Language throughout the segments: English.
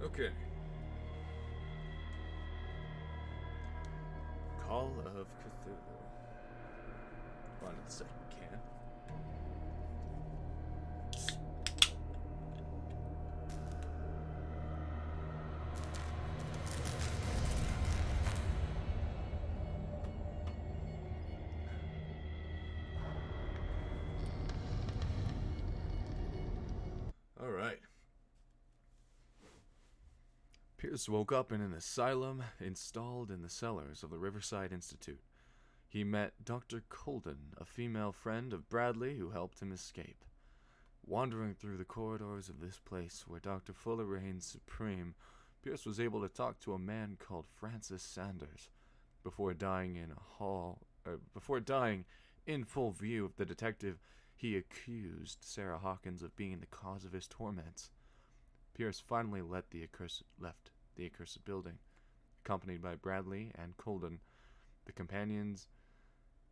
Okay. Call of Cthulhu. On to the second can. All right. Pierce woke up in an asylum installed in the cellars of the Riverside Institute. He met Dr. Colden, a female friend of Bradley who helped him escape. Wandering through the corridors of this place where Dr. Fuller reigns supreme, Pierce was able to talk to a man called Francis Sanders. Before dying in full view of the detective, he accused Sarah Hawkins of being the cause of his torments. Pierce finally left the accursed building. Accompanied by Bradley and Colden, the companions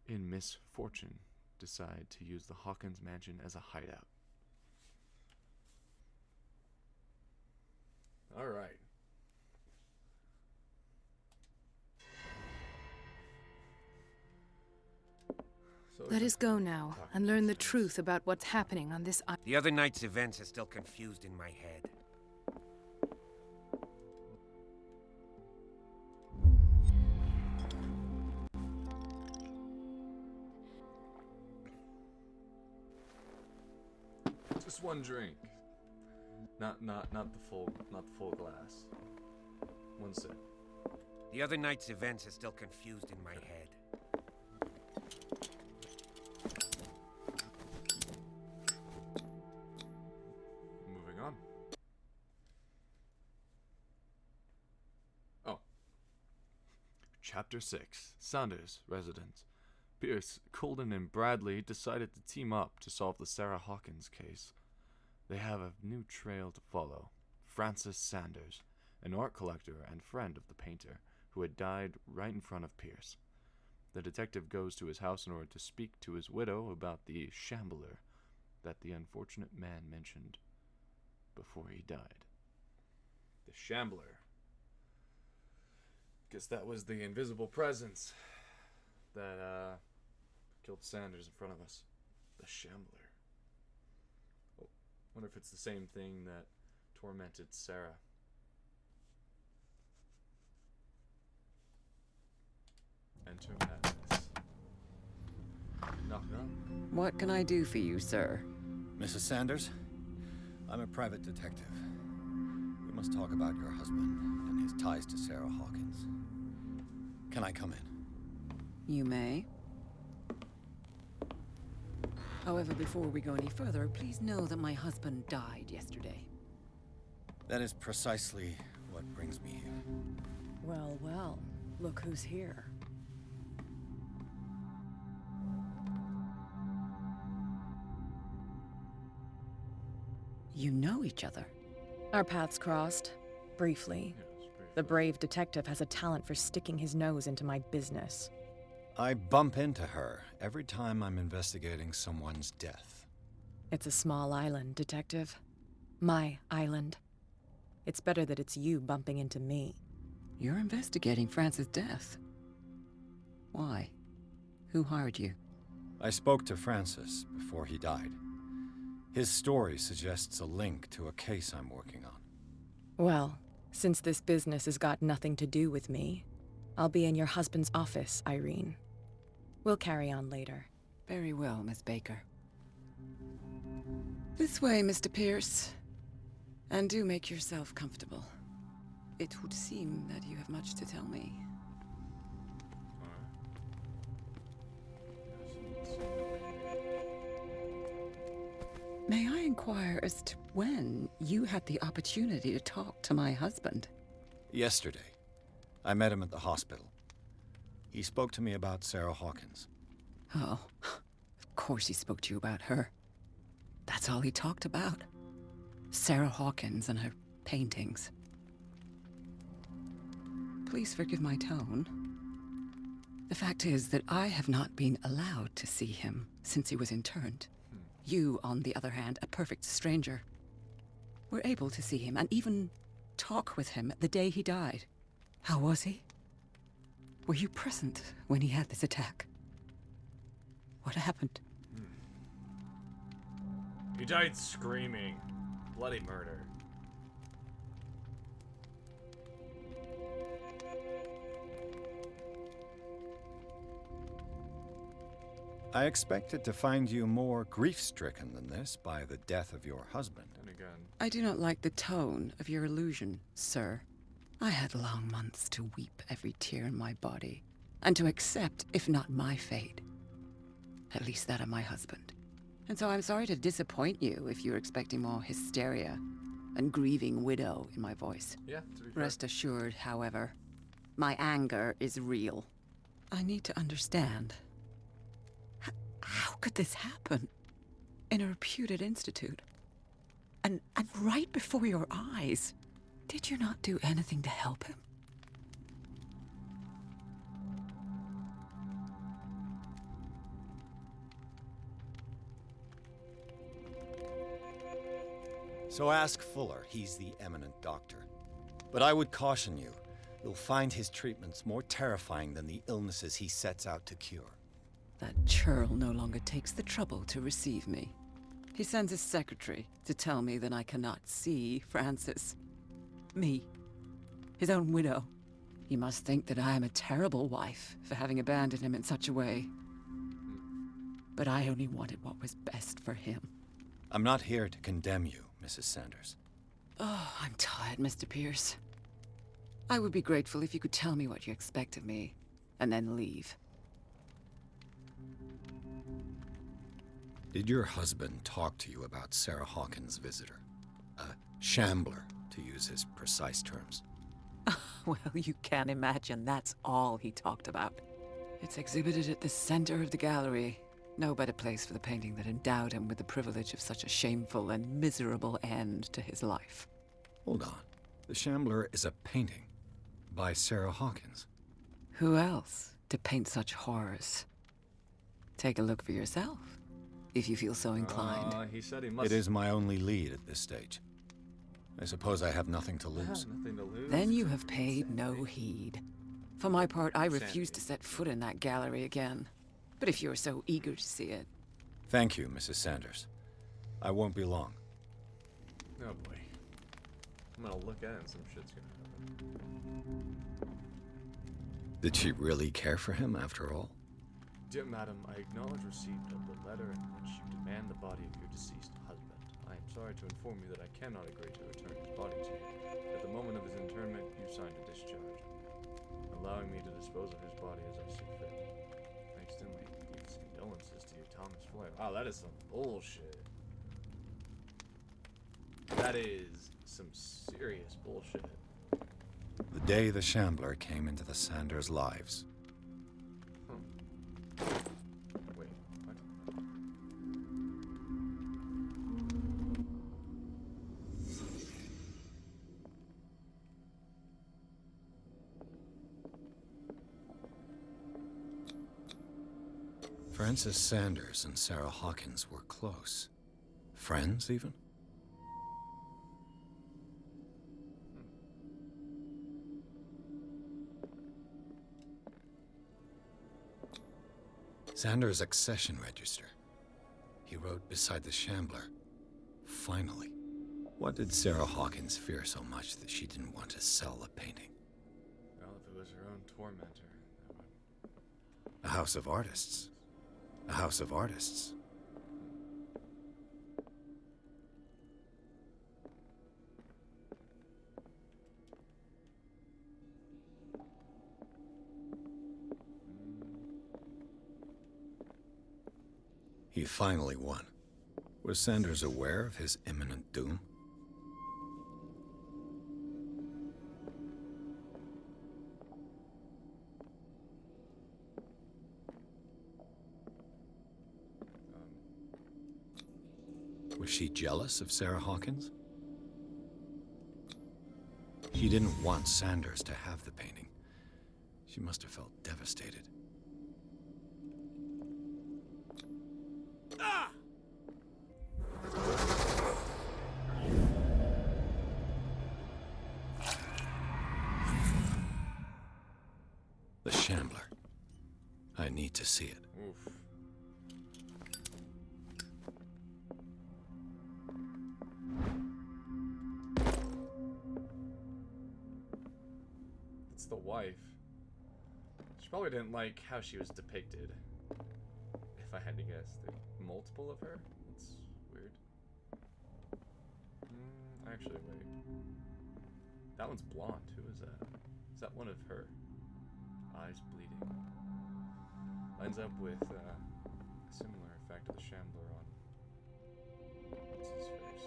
in misfortune decide to use the Hawkins mansion as a hideout. All right. So Let us go now and learn the truth about what's happening on this island. The other night's events are still confused in my head. Just one drink. Not the full glass. One sip. The other night's events are still confused in my head. Moving on. Oh. Chapter 6. Sanders' Residence. Pierce, Colden, and Bradley decided to team up to solve the Sarah Hawkins case. They have a new trail to follow. Francis Sanders, an art collector and friend of the painter, who had died right in front of Pierce. The detective goes to his house in order to speak to his widow about the shambler that the unfortunate man mentioned before he died. The shambler. Guess that was the invisible presence that killed Sanders in front of us. The shambler. Oh, wonder if it's the same thing that tormented Sarah. Enter madness. Knock knock. What can I do for you, sir? Mrs. Sanders, I'm a private detective. We must talk about your husband and his ties to Sarah Hawkins. Can I come in? You may. However, before we go any further, please know that my husband died yesterday. That is precisely what brings me here. Well, well, look who's here. You know each other. Our paths crossed, briefly. The brave detective has a talent for sticking his nose into my business. I bump into her every time I'm investigating someone's death. It's a small island, Detective. My island. It's better that it's you bumping into me. You're investigating Francis' death. Why? Who hired you? I spoke to Francis before he died. His story suggests a link to a case I'm working on. Well, since this business has got nothing to do with me, I'll be in your husband's office, Irene. We'll carry on later. Very well, Miss Baker. This way, Mr. Pierce. And do make yourself comfortable. It would seem that you have much to tell me. May I inquire as to when you had the opportunity to talk to my husband? Yesterday, I met him at the hospital. He spoke to me about Sarah Hawkins. Oh, of course he spoke to you about her. That's all he talked about. Sarah Hawkins and her paintings. Please forgive my tone. The fact is that I have not been allowed to see him since he was interned. You, on the other hand, a perfect stranger, were able to see him and even talk with him the day he died. How was he? Were you present when he had this attack? What happened? He died screaming. Bloody murder. I expected to find you more grief-stricken than this by the death of your husband. And again. I do not like the tone of your allusion, sir. I had long months to weep every tear in my body, and to accept, if not my fate, at least that of my husband. And so I'm sorry to disappoint you if you're expecting more hysteria and grieving widow in my voice. Yeah, to be fair. Rest assured, however, my anger is real. I need to understand. How could this happen? In a reputed institute? And right before your eyes? Did you not do anything to help him? So ask Fuller, he's the eminent doctor. But I would caution you, you'll find his treatments more terrifying than the illnesses he sets out to cure. That churl no longer takes the trouble to receive me. He sends his secretary to tell me that I cannot see Francis. Me. His own widow. He must think that I am a terrible wife for having abandoned him in such a way. But I only wanted what was best for him. I'm not here to condemn you, Mrs. Sanders. Oh, I'm tired, Mr. Pierce. I would be grateful if you could tell me what you expect of me, and then leave. Did your husband talk to you about Sarah Hawkins' visitor? A shambler, to use his precise terms. Well, you can imagine that's all he talked about. It's exhibited at the center of the gallery. No better place for the painting that endowed him with the privilege of such a shameful and miserable end to his life. Hold on. The Shambler is a painting by Sarah Hawkins. Who else to paint such horrors? Take a look for yourself, if you feel so inclined. He said he must. It is my only lead at this stage. I suppose I have nothing to lose. Nothing to lose. Then you have paid no heed. For my part, I refuse to set foot in that gallery again. But if you're so eager to see it... Thank you, Mrs. Sanders. I won't be long. Oh boy. I'm gonna look at it and some shit's gonna happen. Did she really care for him after all? Dear madam, I acknowledge receipt of the letter in which you demand the body of your deceased husband. I am sorry to inform you that I cannot agree to return his body to you. At the moment of his interment, you signed a discharge, allowing me to dispose of his body as I see fit. I extend my deepest condolences to you, Thomas Floyd. Wow, that is some bullshit. That is some serious bullshit. The day the Shambler came into the Sanders' lives. Wait, what? Francis Sanders and Sarah Hawkins were close. Friends, even? Sanders' accession register. He wrote beside the Shambler, "Finally." What did Sarah Hawkins fear so much that she didn't want to sell the painting? Well, if it was her own tormentor, that would... A house of artists. A house of artists. He finally won. Was Sanders aware of his imminent doom? Was she jealous of Sarah Hawkins? She didn't want Sanders to have the painting. She must have felt devastated. Shambler. I need to see it. Oof. It's the wife. She probably didn't like how she was depicted. If I had to guess. The multiple of her? That's weird. Actually, wait. That one's blonde. Who is that? Is that one of her? Eyes bleeding. Lines up with a similar effect of the Shambler on what's his face?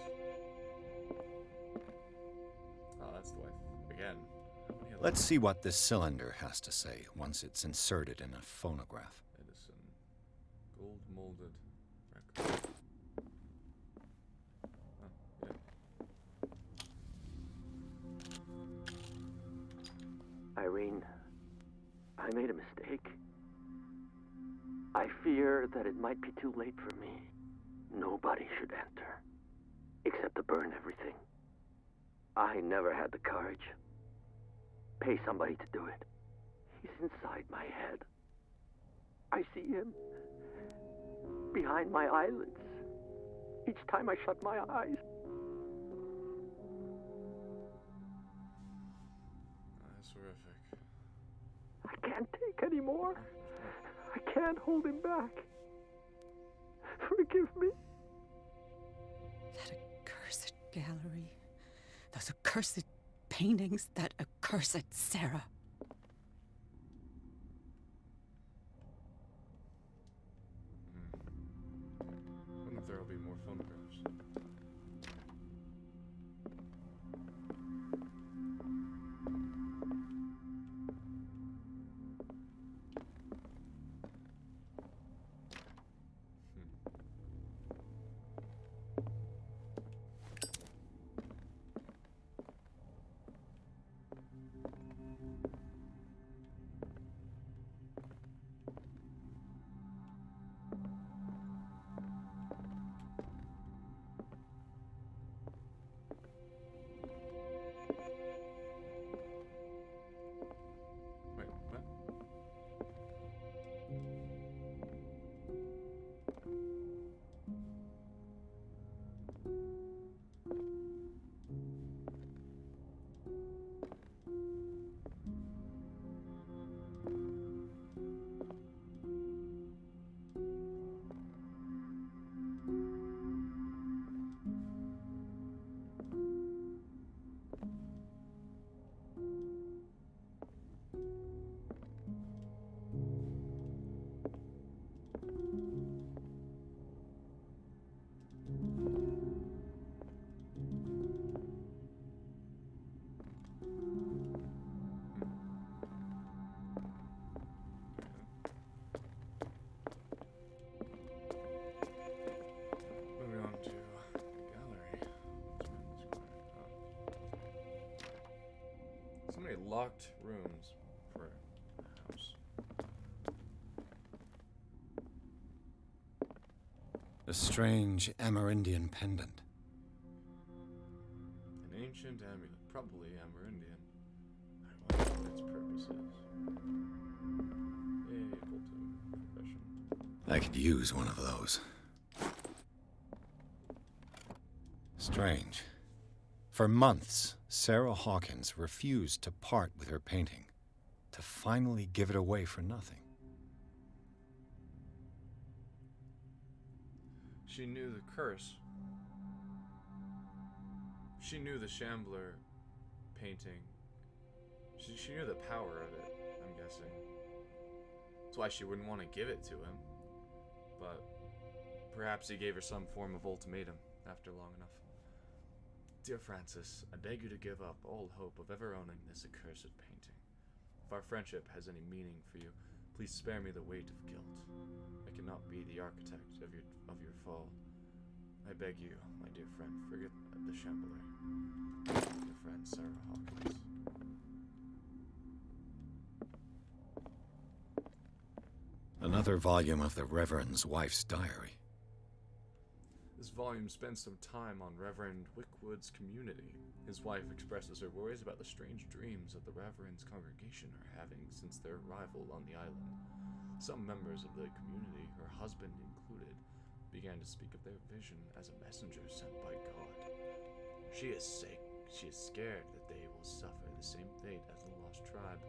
Oh, that's the wife. Again. Let's see what this cylinder has to say once it's inserted in a phonograph. Edison. Gold molded record. Oh, yeah. Irene, I made a mistake. I fear that it might be too late for me. Nobody should enter, except to burn everything. I never had the courage. Pay somebody to do it. He's inside my head. I see him behind my eyelids each time I shut my eyes. That's horrific. I can't take any more. I can't hold him back. Forgive me. That accursed gallery. Those accursed paintings. That accursed Sarah. Wonder if there'll be more phonographs. Wait, what? Moving on to the gallery. So many locked rooms for a house. A strange Amerindian pendant. An ancient amulet, probably Amerindian. I wonder what its purpose is. Yay, Cthulhu profession. I could use one of those. Strange. For months, Sarah Hawkins refused to part with her painting, to finally give it away for nothing. She knew the curse. She knew the Shambler painting. She knew the power of it, I'm guessing. That's why she wouldn't want to give it to him. But perhaps he gave her some form of ultimatum after long enough. Dear Francis, I beg you to give up all hope of ever owning this accursed painting. If our friendship has any meaning for you, please spare me the weight of guilt. I cannot be the architect of your fall. I beg you, my dear friend, forget the Shambler. Dear friend, Sarah Hawkins. Another volume of the Reverend's wife's diary. This volume spends some time on Reverend Wickwood's community. His wife expresses her worries about the strange dreams that the Reverend's congregation are having since their arrival on the island. Some members of the community, her husband included, began to speak of their vision as a messenger sent by God. She is sick. She is scared that they will suffer the same fate as the lost tribe.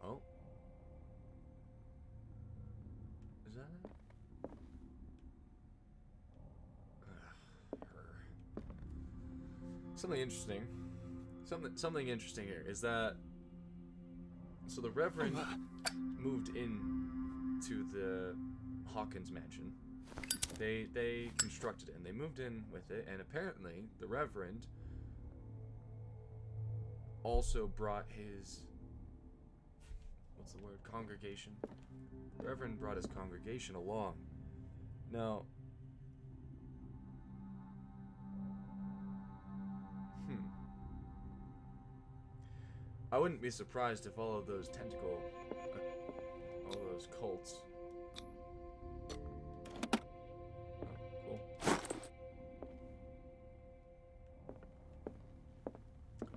Oh. Is that it? Her. Something interesting. Something interesting here is that so the Reverend moved in to the Hawkins mansion. They constructed it and they moved in with it, and apparently the Reverend also brought his congregation. The Reverend brought his congregation along. Now I wouldn't be surprised if all of those all those cults. Oh, cool.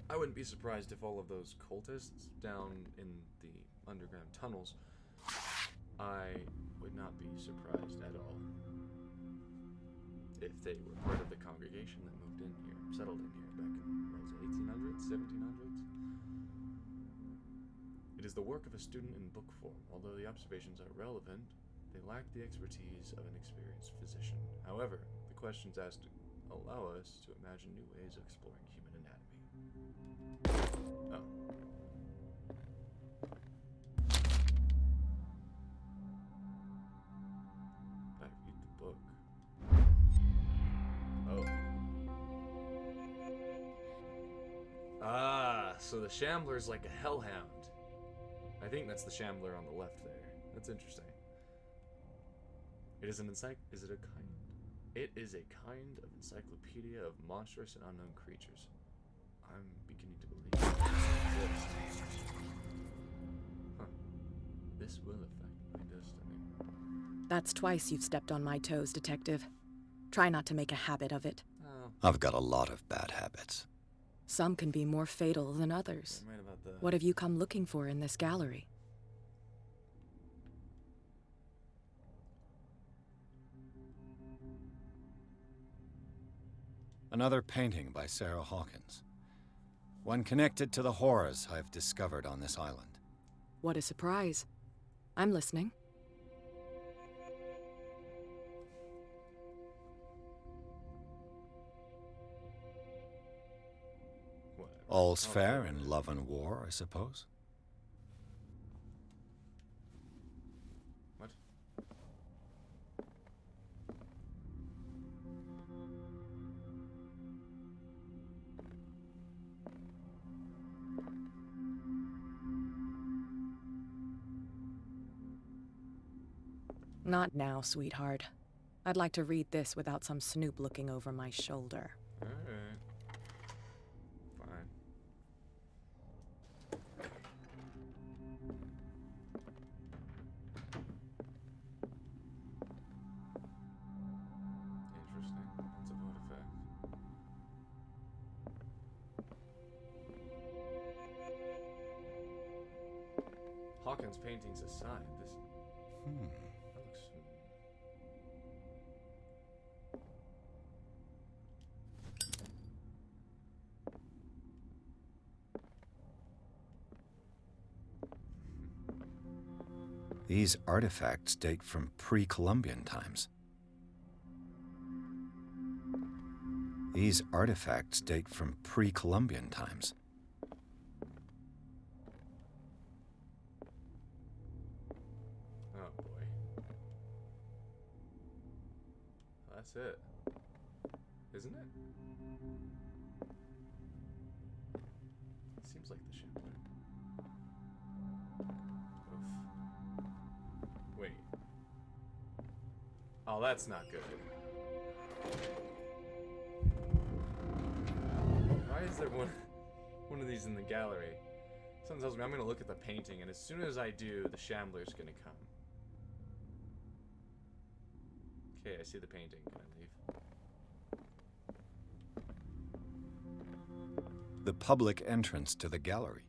I wouldn't be surprised if all of those cultists down in the underground tunnels, I would not be surprised at all if they were part of the congregation that moved in here, settled in here back in, what was it, 1800s, 1700s? It is the work of a student in book form. Although the observations are relevant, they lack the expertise of an experienced physician. However, the questions asked allow us to imagine new ways of exploring human anatomy. Oh. I read the book. Oh. Ah, so the Shambler's like a hellhound. I think that's the Shambler on the left there. That's interesting. It is an Is it a kind? It is a kind of encyclopedia of monstrous and unknown creatures. I'm beginning to believe this exists. Huh. This will affect my destiny. That's twice you've stepped on my toes, Detective. Try not to make a habit of it. Oh. I've got a lot of bad habits. Some can be more fatal than others. I'm right about that. What have you come looking for in this gallery? Another painting by Sarah Hawkins. One connected to the horrors I've discovered on this island. What a surprise. I'm listening. Whatever. All's fair in love and war, I suppose. What? Not now, sweetheart. I'd like to read this without some snoop looking over my shoulder. Alright. Fine. Interesting. That's a vote effect. Hawkins' paintings aside, this that looks. These artifacts date from pre-Columbian times. These artifacts date from pre-Columbian times. Oh boy. That's it. Isn't it? Seems like the Shambler. Oof. Wait. Oh, that's not good. Why is there one of these in the gallery? Something tells me I'm gonna look at the painting, and as soon as I do, the Shambler's gonna come. Okay, I see the painting. Can I leave? The public entrance to the gallery.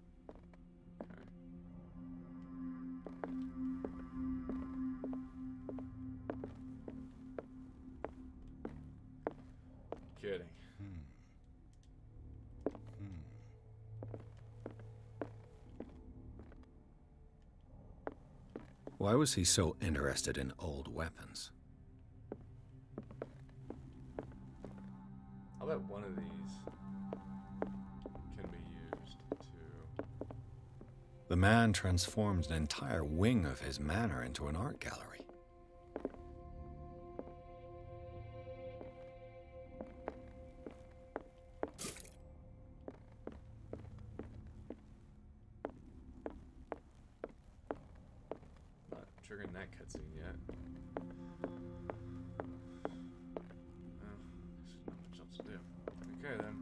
Kidding. Why was he so interested in old weapons? I'll bet one of these can be used to... The man transformed an entire wing of his manor into an art gallery. Not triggering that cutscene yet. Well, there's not much else to do. Okay then.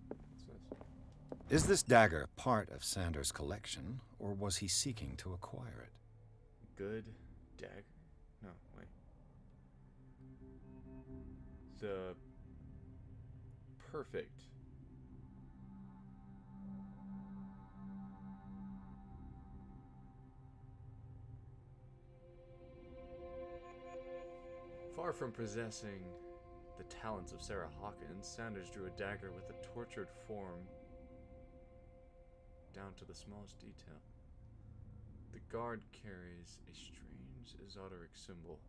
What's this? Is this dagger part of Sanders' collection, or was he seeking to acquire it? Good dagger? No, wait. The perfect. Far from possessing the talents of Sarah Hawkins, Sanders drew a dagger with a tortured form down to the smallest detail. The guard carries a strange esoteric symbol,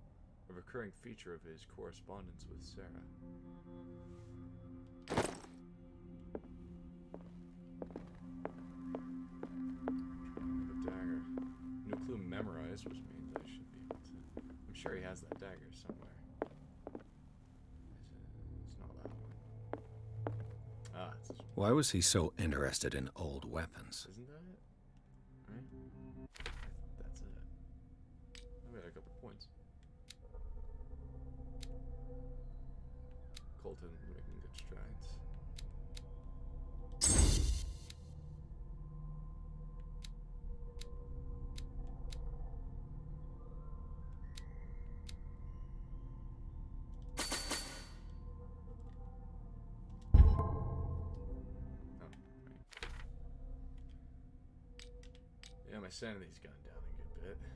a recurring feature of his correspondence with Sarah. The dagger. No clue memorized, which means I should be able to... I'm sure he has that dagger somewhere. It's not that one. Ah, it's this one. Why was he so interested in old weapons? Isn't that it? Right? That's it. I got a couple points. Colton making good strides. Yeah, my sanity's gone down a good bit.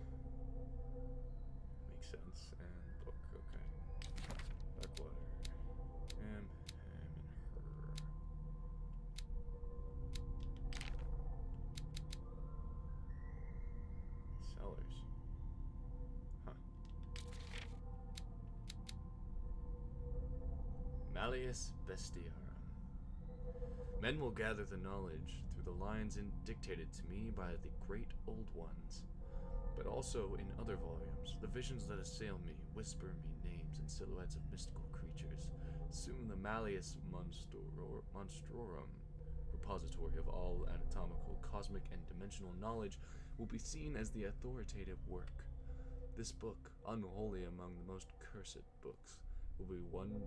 Makes sense. And book, okay. Blackwater. Him, and her. Sellers. Huh. Malleus Bestiarum. Men will gather the knowledge through the lines dictated to me by the great old ones, but also in other volumes, the visions that assail me whisper me names and silhouettes of mystical creatures. Soon the Malleus Monstrorum, repository of all anatomical, cosmic, and dimensional knowledge, will be seen as the authoritative work. This book, unholy among the most cursed books, will one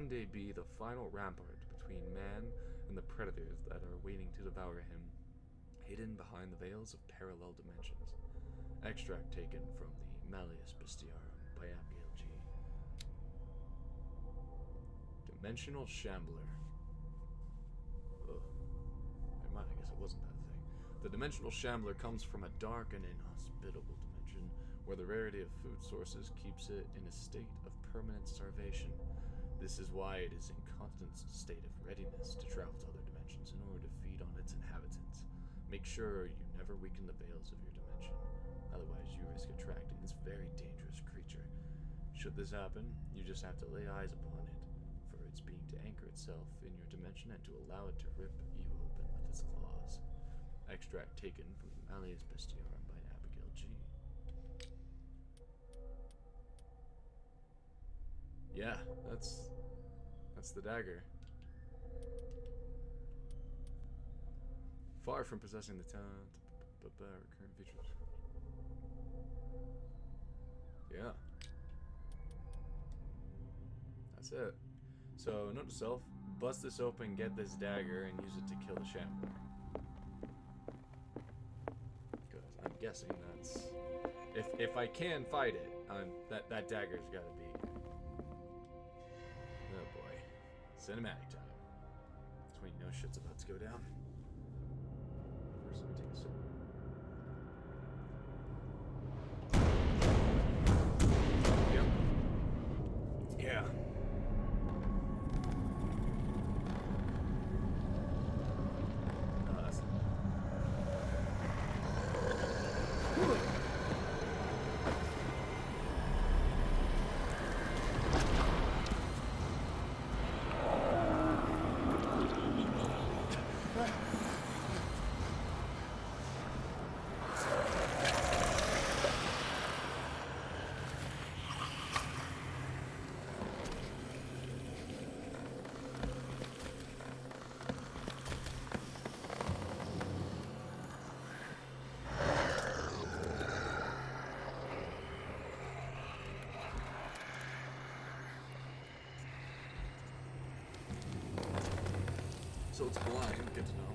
day be the final rampart between man and the predators that are waiting to devour him, hidden behind the veils of parallel dimensions. Extract taken from the Malleus Bestiarum by Abigail G. Dimensional Shambler. Ugh. Never mind, I guess it wasn't that thing. The Dimensional Shambler comes from a dark and inhospitable dimension where the rarity of food sources keeps it in a state of permanent starvation. This is why it is in constant state of readiness to travel to other dimensions in order to feed on its inhabitants. Make sure you never weaken the veils of your dimension, otherwise you risk attracting this very dangerous creature. Should this happen, you just have to lay eyes upon it, for its being to anchor itself in your dimension and to allow it to rip you open with its claws. Extract taken from the Malleus Bestiarum by Abigail G. Yeah, that's the dagger. Far from possessing the talent, recurrent features. Yeah. That's it. So, note to self, bust this open, get this dagger, and use it to kill the Shambler. guessing that's if I can fight it, that dagger's got to be. Oh boy, cinematic time. That's when you know shit's about to go down. First, let me take a sip. Yep. Yeah. So it's blind, good to know.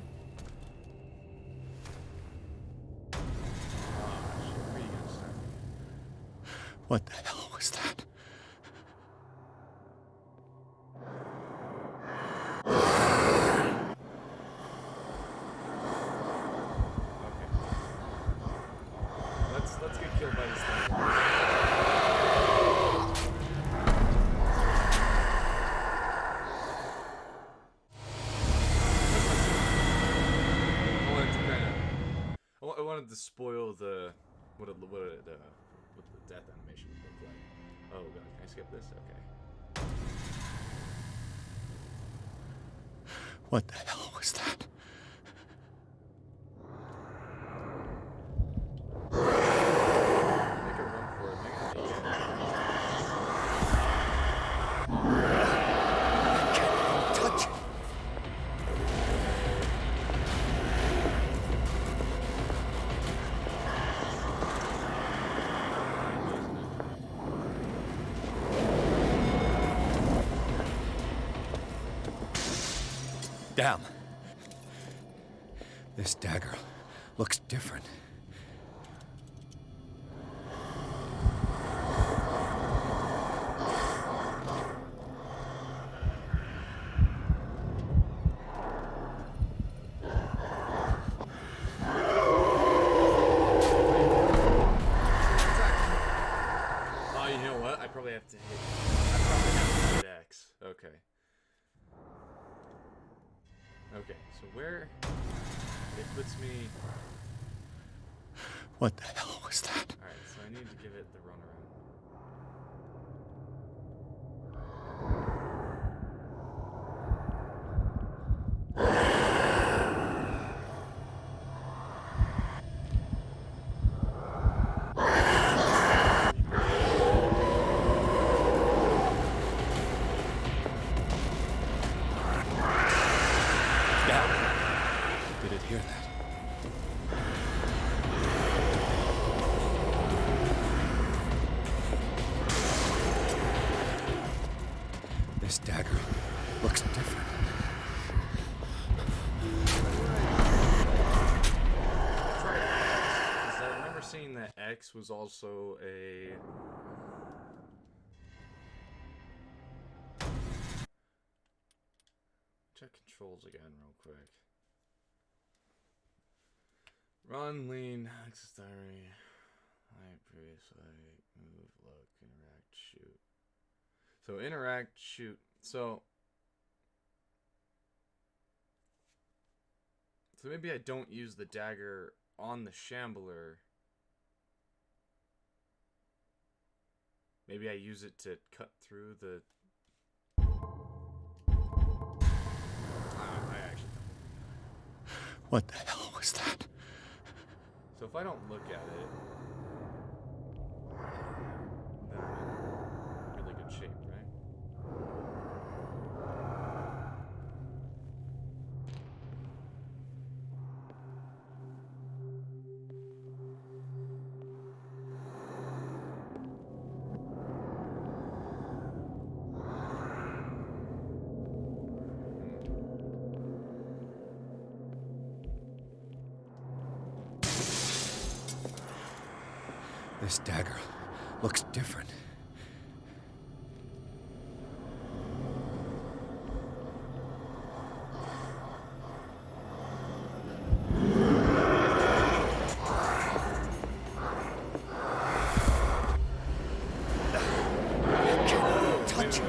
Where are you gonna start? What the hell was that? Okay. Let's get killed by this thing. I wanted to spoil the what the death animation would look like. Oh god, can I skip this? Okay. What the hell was that? Make a run for it. Make it Touch it. Damn. This dagger looks different. Oh, you know what? I probably have to hit X. Okay. Okay, so where it puts me. What the hell was that? Alright, so I need to give it the runaround. Did it hear that? This dagger looks different. I remember seeing that X was also a. Check controls again, real quick. Run, lean, access diary, light, previously, move, look, interact, shoot. So interact, shoot. So maybe I don't use the dagger on the shambler. Maybe I use it to cut through the. I actually don't. What the hell was that? So if I don't look at it, then I'm in really good shape, right? This dagger looks different. Touch it.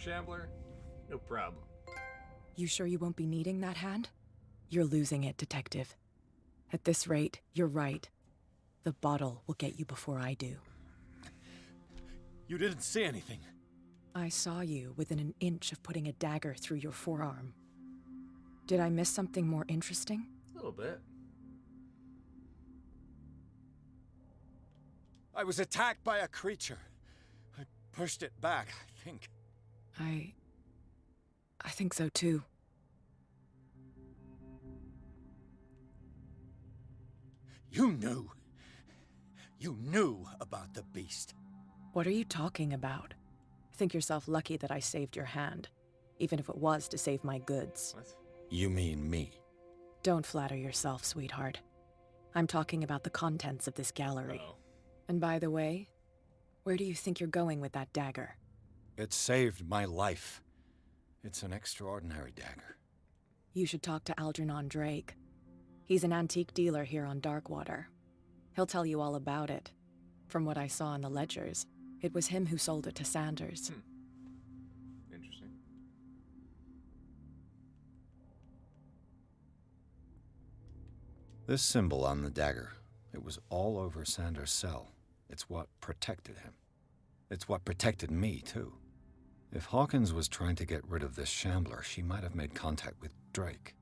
Shambler, no problem. You sure you won't be needing that hand? You're losing it, Detective. At this rate, you're right. The bottle will get you before I do. You didn't see anything. I saw you within an inch of putting a dagger through your forearm. Did I miss something more interesting? A little bit. I was attacked by a creature. I pushed it back, I think. I think so too. You knew. You knew about the beast. What are you talking about? Think yourself lucky that I saved your hand, even if it was to save my goods. What? You mean me? Don't flatter yourself, sweetheart. I'm talking about the contents of this gallery. Uh-oh. And by the way, where do you think you're going with that dagger? It saved my life. It's an extraordinary dagger. You should talk to Algernon Drake. He's an antique dealer here on Darkwater. He'll tell you all about it. From what I saw in the ledgers, it was him who sold it to Sanders. Interesting. This symbol on the dagger, it was all over Sanders' cell. It's what protected him. It's what protected me, too. If Hawkins was trying to get rid of this shambler, she might have made contact with Drake.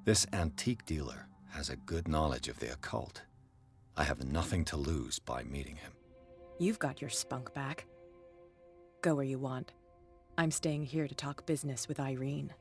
This antique dealer has a good knowledge of the occult. I have nothing to lose by meeting him. You've got your spunk back. Go where you want. I'm staying here to talk business with Irene.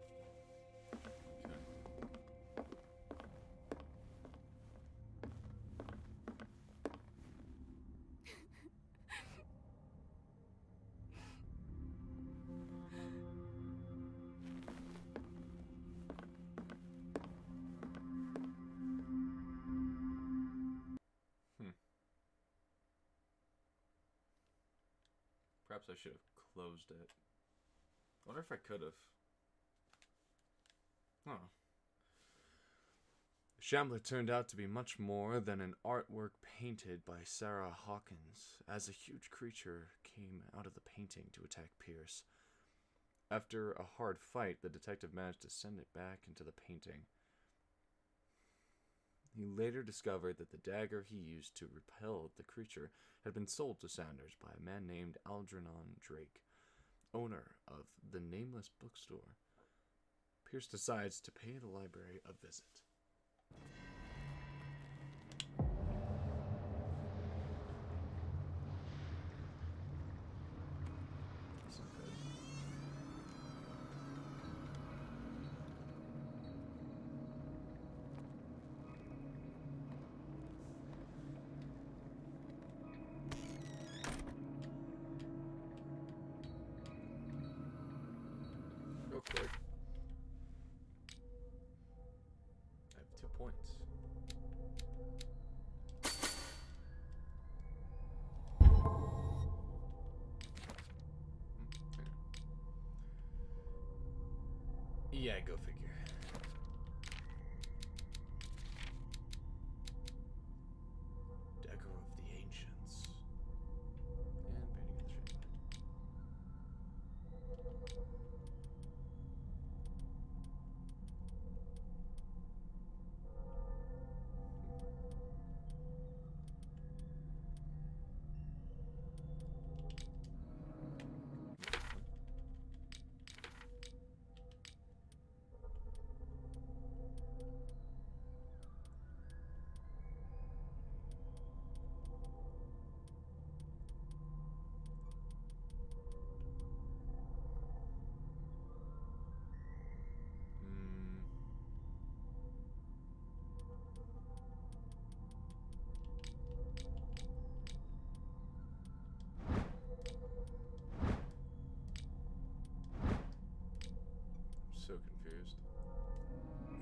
Perhaps I should have closed it. I wonder if I could have. Huh. The Shambler turned out to be much more than an artwork painted by Sarah Hawkins, as a huge creature came out of the painting to attack Pierce. After a hard fight, the detective managed to send it back into the painting. He later discovered that the dagger he used to repel the creature had been sold to Sanders by a man named Algernon Drake, owner of the Nameless Bookstore. Pierce decides to pay the library a visit. This is good. Real quick. I have 2 points. Yeah, go figure. Dagger of the Ancients. And painting of the Shambler.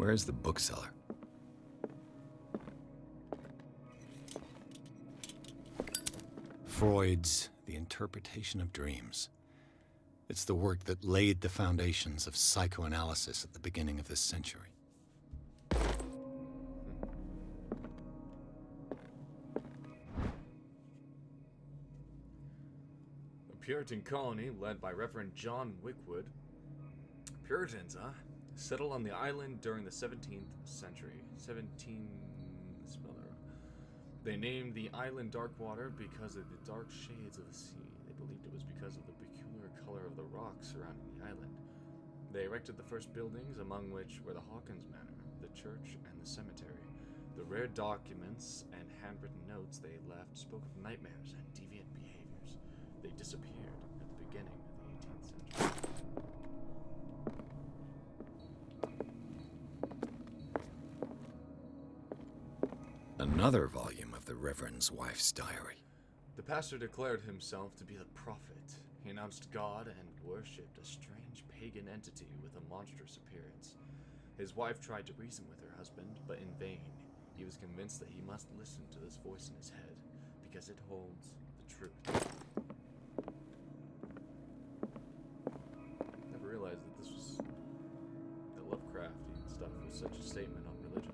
Where's the bookseller? Freud's The Interpretation of Dreams. It's the work that laid the foundations of psychoanalysis at the beginning of this century. A Puritan colony led by Reverend John Wickwood. Puritans, huh? Settled on the island during the 17th century. They named the island Darkwater because of the dark shades of the sea. They believed it was because of the peculiar color of the rocks surrounding the island. They erected the first buildings, among which were the Hawkins Manor, the church, and the cemetery. The rare documents and handwritten notes they left spoke of nightmares and deviant behaviors. They disappeared at the beginning of the 18th century. Another volume of the Reverend's wife's diary. The pastor declared himself to be the prophet. He announced God and worshipped a strange pagan entity with a monstrous appearance. His wife tried to reason with her husband, but in vain. He was convinced that he must listen to this voice in his head, because it holds the truth. Never realized that this was... that Lovecraftian stuff was such a statement on religion.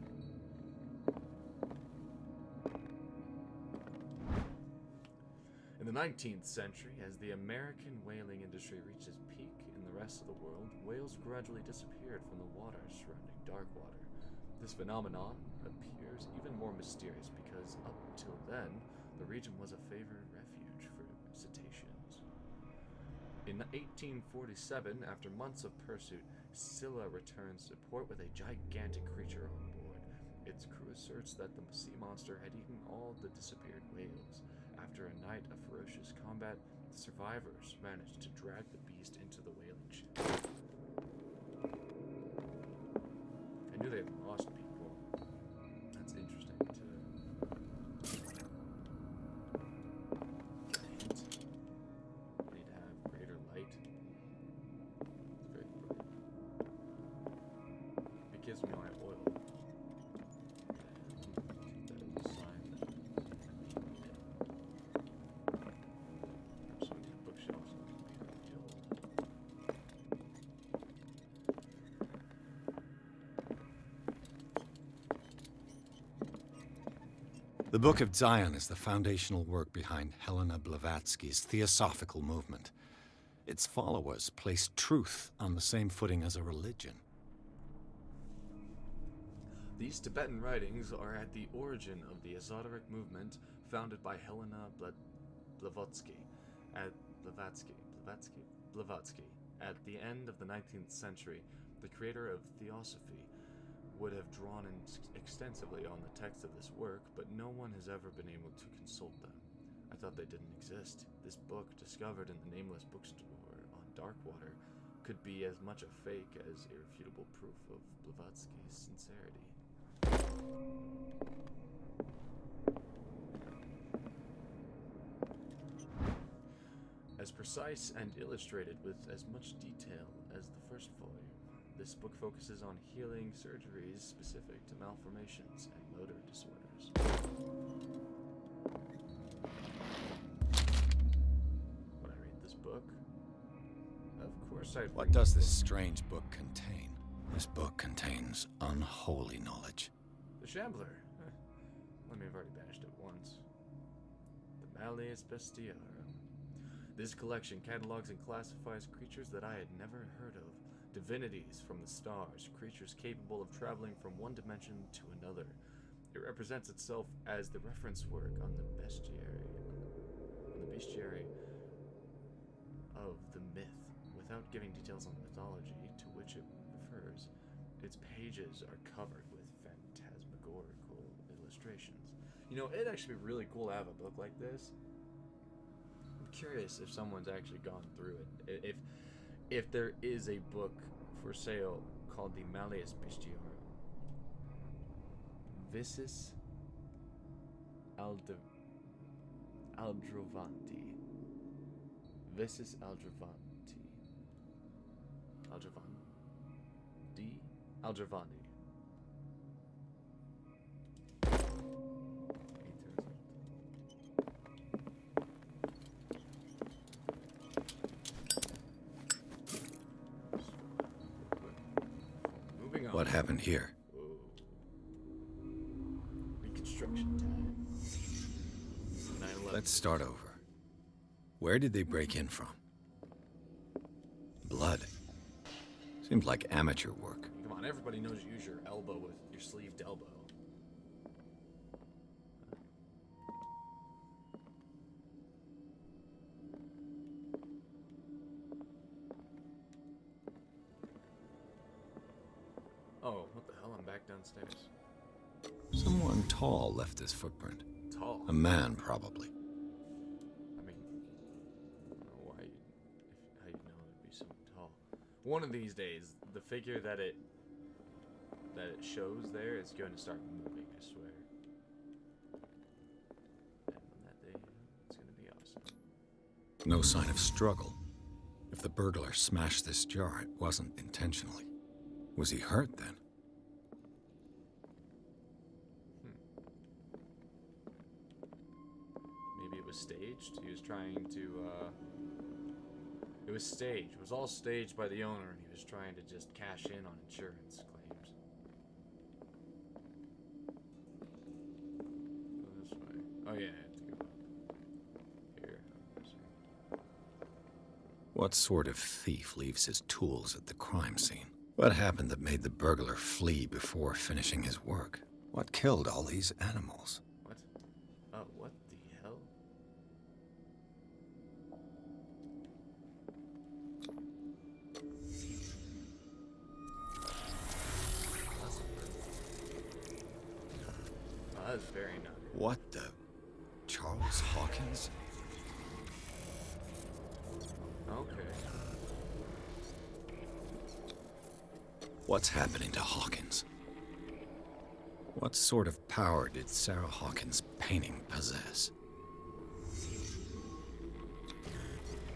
In the 19th century, as the American whaling industry reached its peak in the rest of the world, whales gradually disappeared from the waters surrounding Darkwater. This phenomenon appears even more mysterious because up till then, the region was a favored refuge for cetaceans. In 1847, after months of pursuit, Scylla returns to port with a gigantic creature on board. Its crew asserts that the sea monster had eaten all the disappeared whales. After a night of ferocious combat, the survivors managed to drag the beast into the whaling ship. I knew they had lost people. That's interesting to hint. We need to have greater light. It's very bright. It gives me my oil. Take that as a sign that I may need it. Perhaps we need a bookshelf so it can be refilled. The Book of Zion is the foundational work behind Helena Blavatsky's Theosophical movement. Its followers place truth on the same footing as a religion. These Tibetan writings are at the origin of the esoteric movement founded by Helena Blavatsky at At the end of the 19th century, the creator of Theosophy would have drawn extensively on the text of this work, but no one has ever been able to consult them. I thought they didn't exist. This book, discovered in the nameless bookstore on Darkwater, could be as much a fake as irrefutable proof of Blavatsky's sincerity. As precise and illustrated with as much detail as the first volume, this book focuses on healing surgeries specific to malformations and motor disorders. When I read this book, of course I'd... What does this strange book contain? This book contains unholy knowledge. The Shambler. Let me have already banished it once. The Malleus Bestiarum. This collection catalogs and classifies creatures that I had never heard of. Divinities from the stars, creatures capable of traveling from one dimension to another. It represents itself as the reference work on the bestiary of the myth, without giving details on the mythology to which it refers. Its pages are covered with phantasmagorical illustrations. You know, it'd actually be really cool to have a book like this. I'm curious if someone's actually gone through it. If there is a book for sale called the Malleus Bestiarum. Vicis Aldrovanti. Vicis Aldrovanti. Aldravani. What happened here? Whoa. Reconstruction time. 9/11. Let's start over. Where did they break in from? Blood. Seems like amateur work. Come on, everybody knows you use your elbow with your sleeved elbow. Oh, what the hell? I'm back downstairs. Someone tall left this footprint. Tall. A man, probably. I mean, I don't know why how you know it'd be so tall. One of these days, the figure that it shows there is going to start moving, I swear. And on that day, it's going to be awesome. No sign of struggle. If the burglar smashed this jar, it wasn't intentionally. Was he hurt then? Maybe it was staged. He was trying to, it was staged. It was all staged by the owner, and he was trying to just cash in on insurance claims. Go this way. Oh yeah, I have to go up. Here. What sort of thief leaves his tools at the crime scene? What happened that made the burglar flee before finishing his work? What killed all these animals? What? Oh, what the hell? Oh, that's very nice. What the? Charles Hawkins? Okay. What's happening to Hawkins? What sort of power did Sarah Hawkins' painting possess?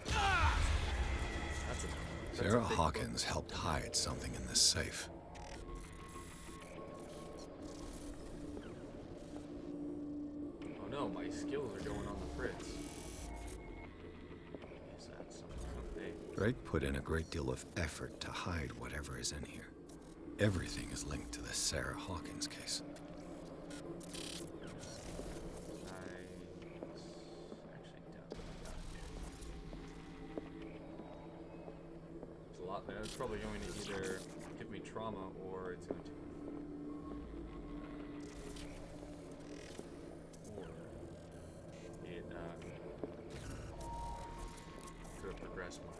That's Sarah a big Hawkins helped hide something in this safe. Oh no, my skills are going on the fritz. Is that something? Hey. Drake put in a great deal of effort to hide whatever is in here. Everything is linked to the Sarah Hawkins case. There's a lot there. It's probably going to either give me trauma or it's going to. Or it could progress my.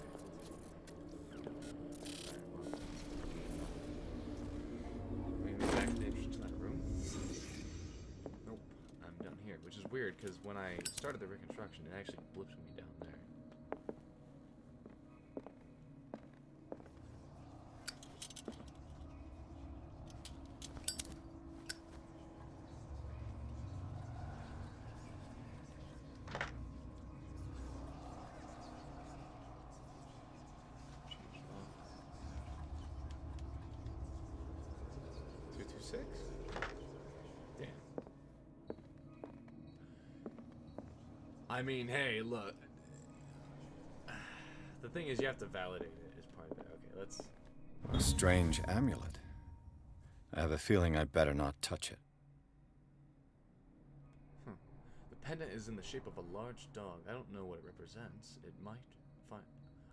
Which is weird, because when I started the reconstruction, it actually blipped me down there. Change lock. 226? Damn. I mean, hey, look. The thing is, you have to validate it as part of it. Okay, let's... A strange amulet. I have a feeling I'd better not touch it. The pendant is in the shape of a large dog. I don't know what it represents. I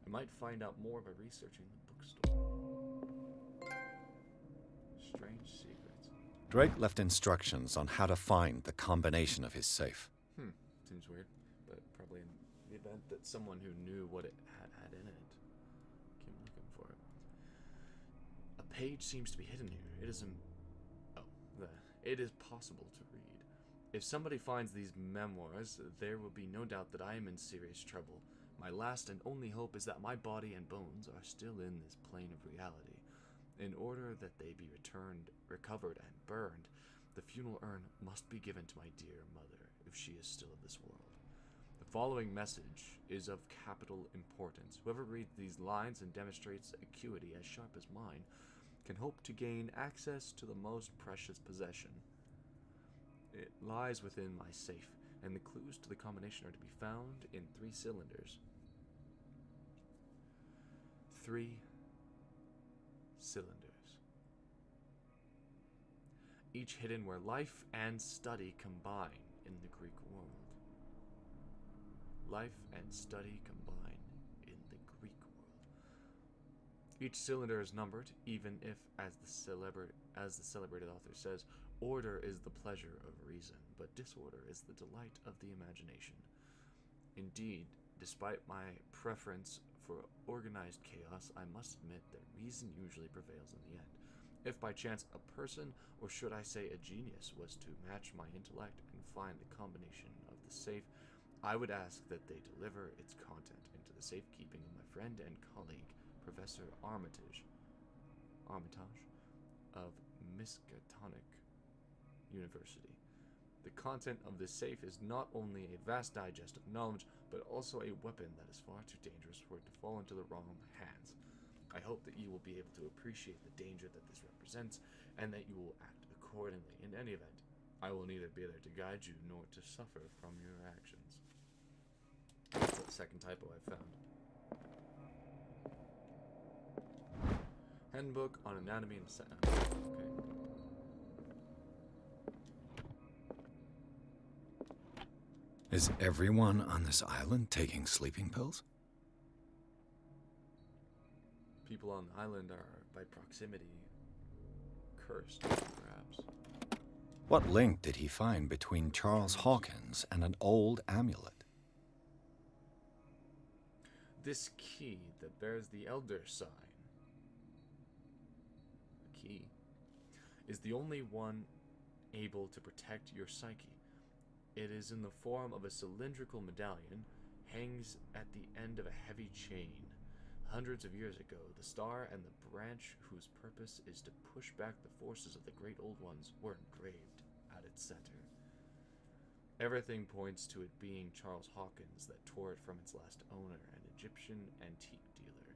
might find out more by researching the bookstore. Strange secrets. Drake left instructions on how to find the combination of his safe. Seems weird, but probably in the event that someone who knew what it had in it came looking for it. A page seems to be hidden here. It is it is possible to read. If somebody finds these memoirs, there will be no doubt that I am in serious trouble. My last and only hope is that my body and bones are still in this plane of reality. In order that they be recovered, and burned, the funeral urn must be given to my dear mother, if she is still of this world. The following message is of capital importance. Whoever reads these lines and demonstrates acuity as sharp as mine can hope to gain access to the most precious possession. It lies within my safe, and the clues to the combination are to be found in 3 cylinders. 3 cylinders. each hidden where life and study combine in the Greek world. Life and study combine in the Greek world. Each cylinder is numbered, even if, as the celebrated author says, order is the pleasure of reason, but disorder is the delight of the imagination. Indeed, despite my preference for organized chaos, I must admit that reason usually prevails in the end. If by chance a person, or should I say a genius, was to match my intellect and find the combination of the safe, I would ask that they deliver its content into the safekeeping of my friend and colleague, Professor Armitage of Miskatonic University. The content of this safe is not only a vast digest of knowledge, but also a weapon that is far too dangerous for it to fall into the wrong hands. I hope that you will be able to appreciate the danger that this represents, and that you will act accordingly. In any event, I will neither be there to guide you nor to suffer from your actions. That's the second typo I found. Handbook on Anatomy and Okay. Is everyone on this island taking sleeping pills? People on the island are, by proximity, cursed, perhaps. What link did he find between Charles Hawkins and an old amulet? This key that bears the Elder sign, the key, is the only one able to protect your psyche. It is in the form of a cylindrical medallion, hangs at the end of a heavy chain. Hundreds of years ago, the star and the branch whose purpose is to push back the forces of the great old ones were engraved at its center. Everything points to it being Charles Hawkins that tore it from its last owner, an Egyptian antique dealer.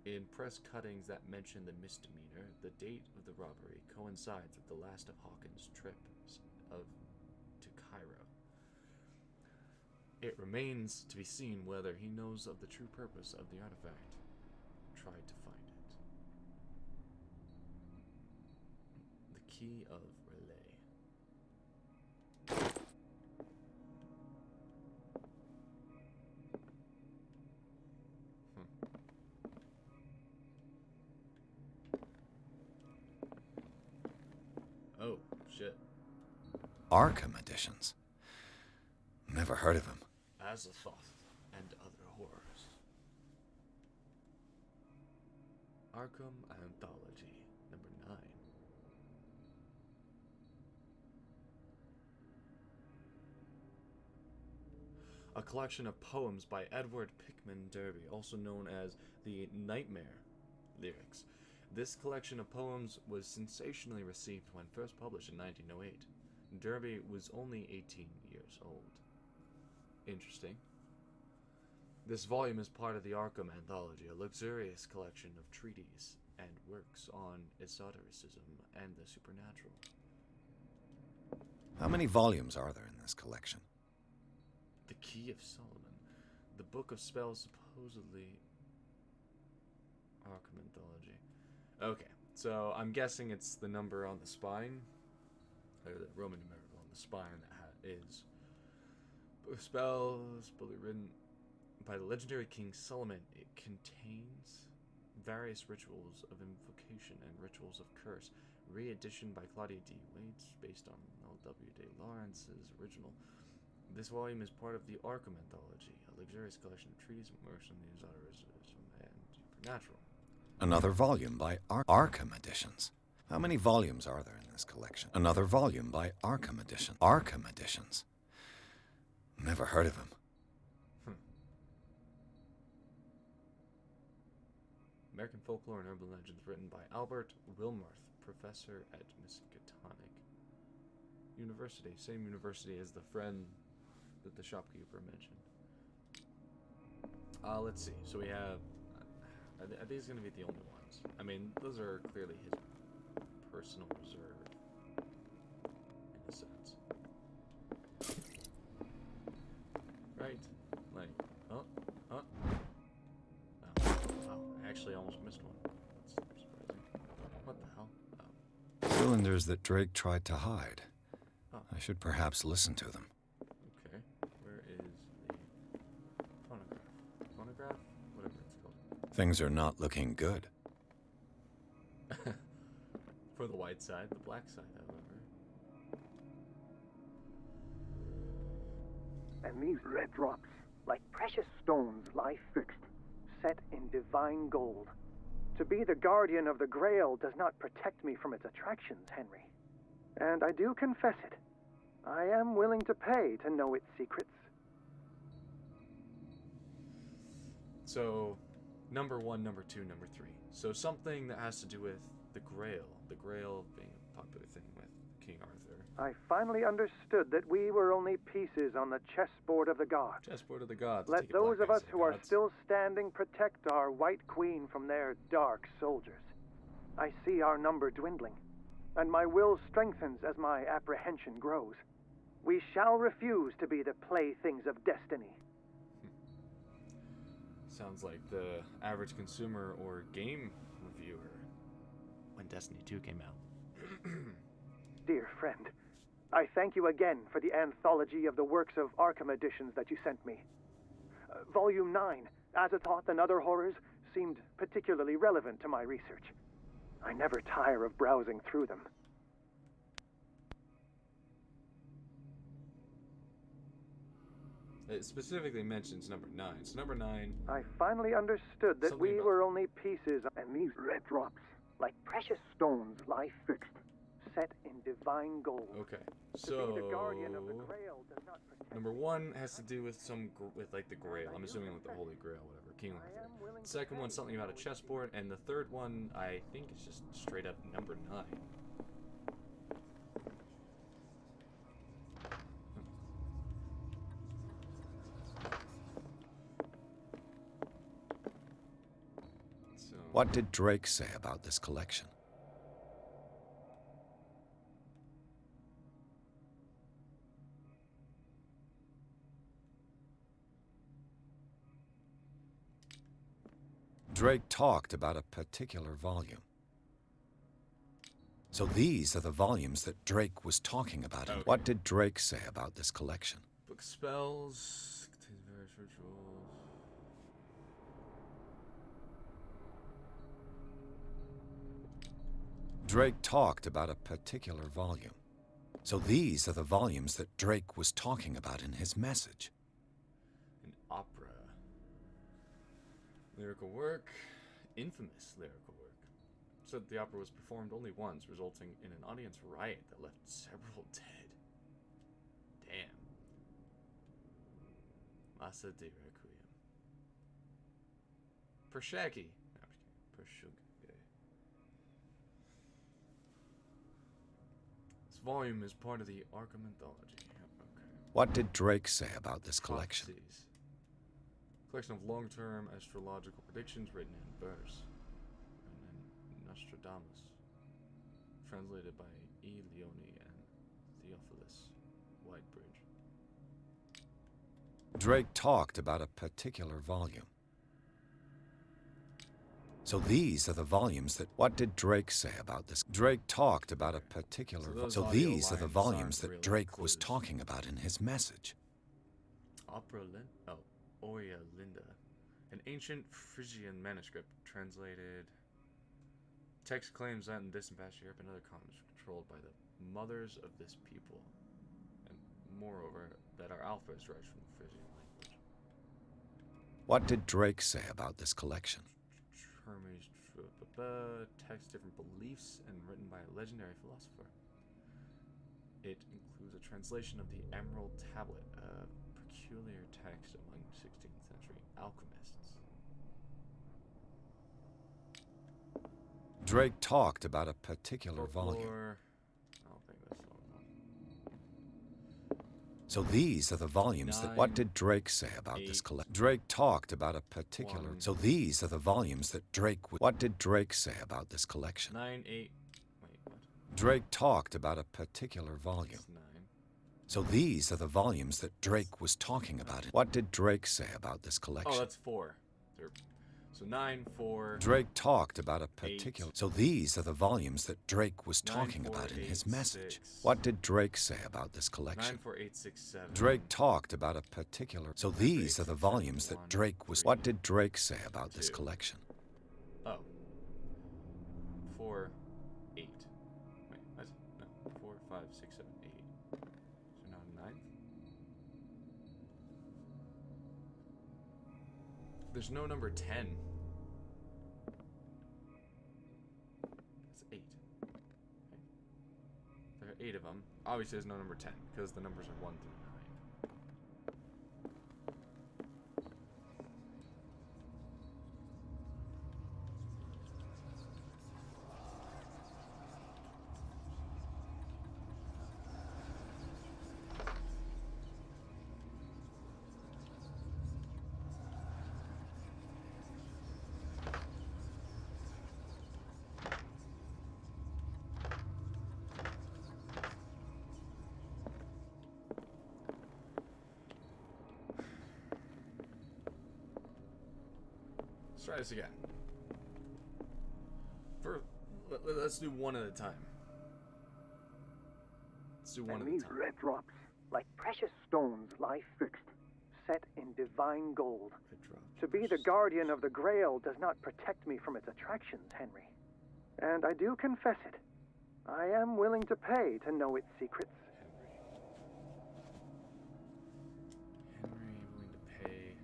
In press cuttings that mention the misdemeanor, the date of the robbery coincides with the last of Hawkins' trips to Cairo. It remains to be seen whether he knows of the true purpose of the artifact. Try to find it. The key of relay. Oh, shit. Arkham editions. Never heard of him. Azathoth and other horrors. Arkham Anthology, number 9. A collection of poems by Edward Pickman Derby, also known as the Nightmare Lyrics. This collection of poems was sensationally received when first published in 1908. Derby was only 18 years old. Interesting. This volume is part of the Arkham Anthology, a luxurious collection of treatises and works on esotericism and the supernatural. How many volumes are there in this collection? The Key of Solomon. The Book of Spells, supposedly Arkham Anthology. Okay, so I'm guessing it's the number on the spine, or the Roman numeral on the spine that is. Book of Spells, probably written by the legendary King Solomon. It contains various rituals of invocation and rituals of curse. Re-edition by Claudia D. Waits, based on L.W. de Lawrence's original. This volume is part of the Arkham Anthology, a luxurious collection of treatises immersed in the esotericism and supernatural. Another volume by Arkham editions. How many volumes are there in this collection? Another volume by Arkham edition. Arkham editions. Never heard of him. American Folklore and Urban Legends, written by Albert Wilmarth, professor at Miskatonic University. Same university as the friend that the shopkeeper mentioned. Let's see. So we have... Are these going to be the only ones? I mean, those are clearly his personal reserve, in a sense. Right? Like, oh. Wow, I actually almost missed one. That's surprising. What the hell? Oh. cylinders that Drake tried to hide. Oh. I should perhaps listen to them. Okay. Where is the phonograph? Phonograph? Whatever it's called. Things are not looking good. For the white side, the black side, however. And these red drops, like precious stones, lie fixed, set in divine gold. To be the guardian of the Grail does not protect me from its attractions, Henry. And I do confess it. I am willing to pay to know its secrets. So, number 1, number 2, number 3. So something that has to do with the Grail. The Grail being a popular thing with King Arthur. I finally understood that we were only pieces on the chessboard of the gods. Chessboard of the gods. Let Take it, those black of guys us to the who are gods. still standing protect our White Queen from their dark soldiers. I see our number dwindling, and my will strengthens as my apprehension grows. We shall refuse to be the playthings of destiny. Sounds like the average consumer or game reviewer when Destiny 2 came out. Dear friend, I thank you again for the anthology of the works of Arkham editions that you sent me. Volume 9, Azathoth and Other Horrors, seemed particularly relevant to my research. I never tire of browsing through them. It specifically mentions number 9. So number 9... I finally understood that Something we about- were only pieces, and these red drops, like precious stones, lie fixed, set in divine gold. Okay, To be the guardian so... of the Grail does not protect Number 1 has to do with with like the Grail. I'm assuming like the Holy Grail, whatever. King Arthur. The second one's something about a chessboard, and the third one I think is just straight up number 9. So What did Drake say about this collection? Drake talked about a particular volume. So these are the volumes that Drake was talking about. Okay. What did Drake say about this collection? book spells contains various rituals. Drake talked about a particular volume. So these are the volumes that Drake was talking about in his message. An opera. Lyrical work. Infamous lyrical work. Said the opera was performed only once, resulting in an audience riot that left several dead. Damn. Massa de Requiem. Pershaki. No, I'm just kidding. Pershug. This volume is part of the Arkham Anthology. Okay. What did Drake say about this collection? Prophecies. Collection of long-term astrological predictions written in verse. And then Nostradamus. Translated by E. Leone and Theophilus Whitebridge. Drake talked about a particular volume. So these are the volumes that... What did Drake say about this? Drake talked about a particular... So these are the volumes that Drake was talking about in his message. Oria Linda. An ancient Frisian manuscript translated... Text claims that in distant past Europe and other continents were controlled by the mothers of this people. And moreover, that our alpha is derived from the Frisian language. What did Drake say about this collection? Hermes text different beliefs and written by a legendary philosopher. It includes a translation of the Emerald Tablet, a peculiar text among 16th century alchemists. Drake talked about a particular volume. Folklore. I don't think that's all of them. So these are the volumes that... What did Drake say about this collection? Drake talked about a particular... So these are the volumes that Drake... What did Drake say about this collection? 9, 8... Wait, what? Drake talked about a particular volume. It's 9. So these are the volumes that Drake was talking about. What did Drake say about this collection? Oh, that's 4. So 9, 4. Drake talked about a particular... So these are the volumes that Drake was talking 9, 4, about in 8, his message. 6. What did Drake say about this 9, collection? 4, 8, 6, 7. Drake talked about a particular... So 9, 4, these 8, are the 6, 7, volumes that 1, Drake was... 3, What did Drake say about this 2. collection? Oh. 4, 8. Wait, what? No. 4, 5, 6, 7, 8. So now 9th? There's no number 10. That's 8. Okay. There are 8 of them. Obviously there's no number 10, because the numbers are 1 through 9. Let's try this again. Let's do one at a time. Let's do one And these these red drops, like precious stones, lie fixed, set in divine gold. To be the guardian of the Grail does not protect me from its attractions, Henry. And I do confess it. I am willing to pay to know its secrets. Henry willing to pay.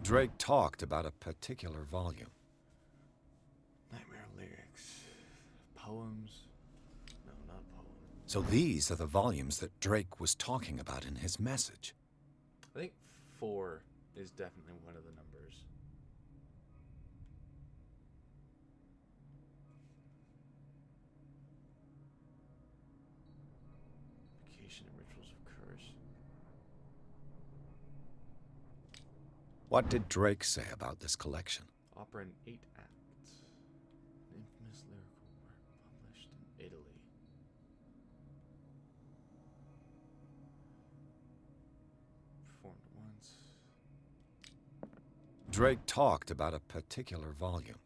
Drops Drake talked about a particular volume. Nightmare lyrics. Poems. No, not poems. So these are the volumes that Drake was talking about in his message. I think 4 is definitely one of the numbers. Vacation and Rituals of Curse. What did Drake say about this collection? Opera in 8 acts. An infamous lyrical work published in Italy. Performed once. Drake talked about a particular volume.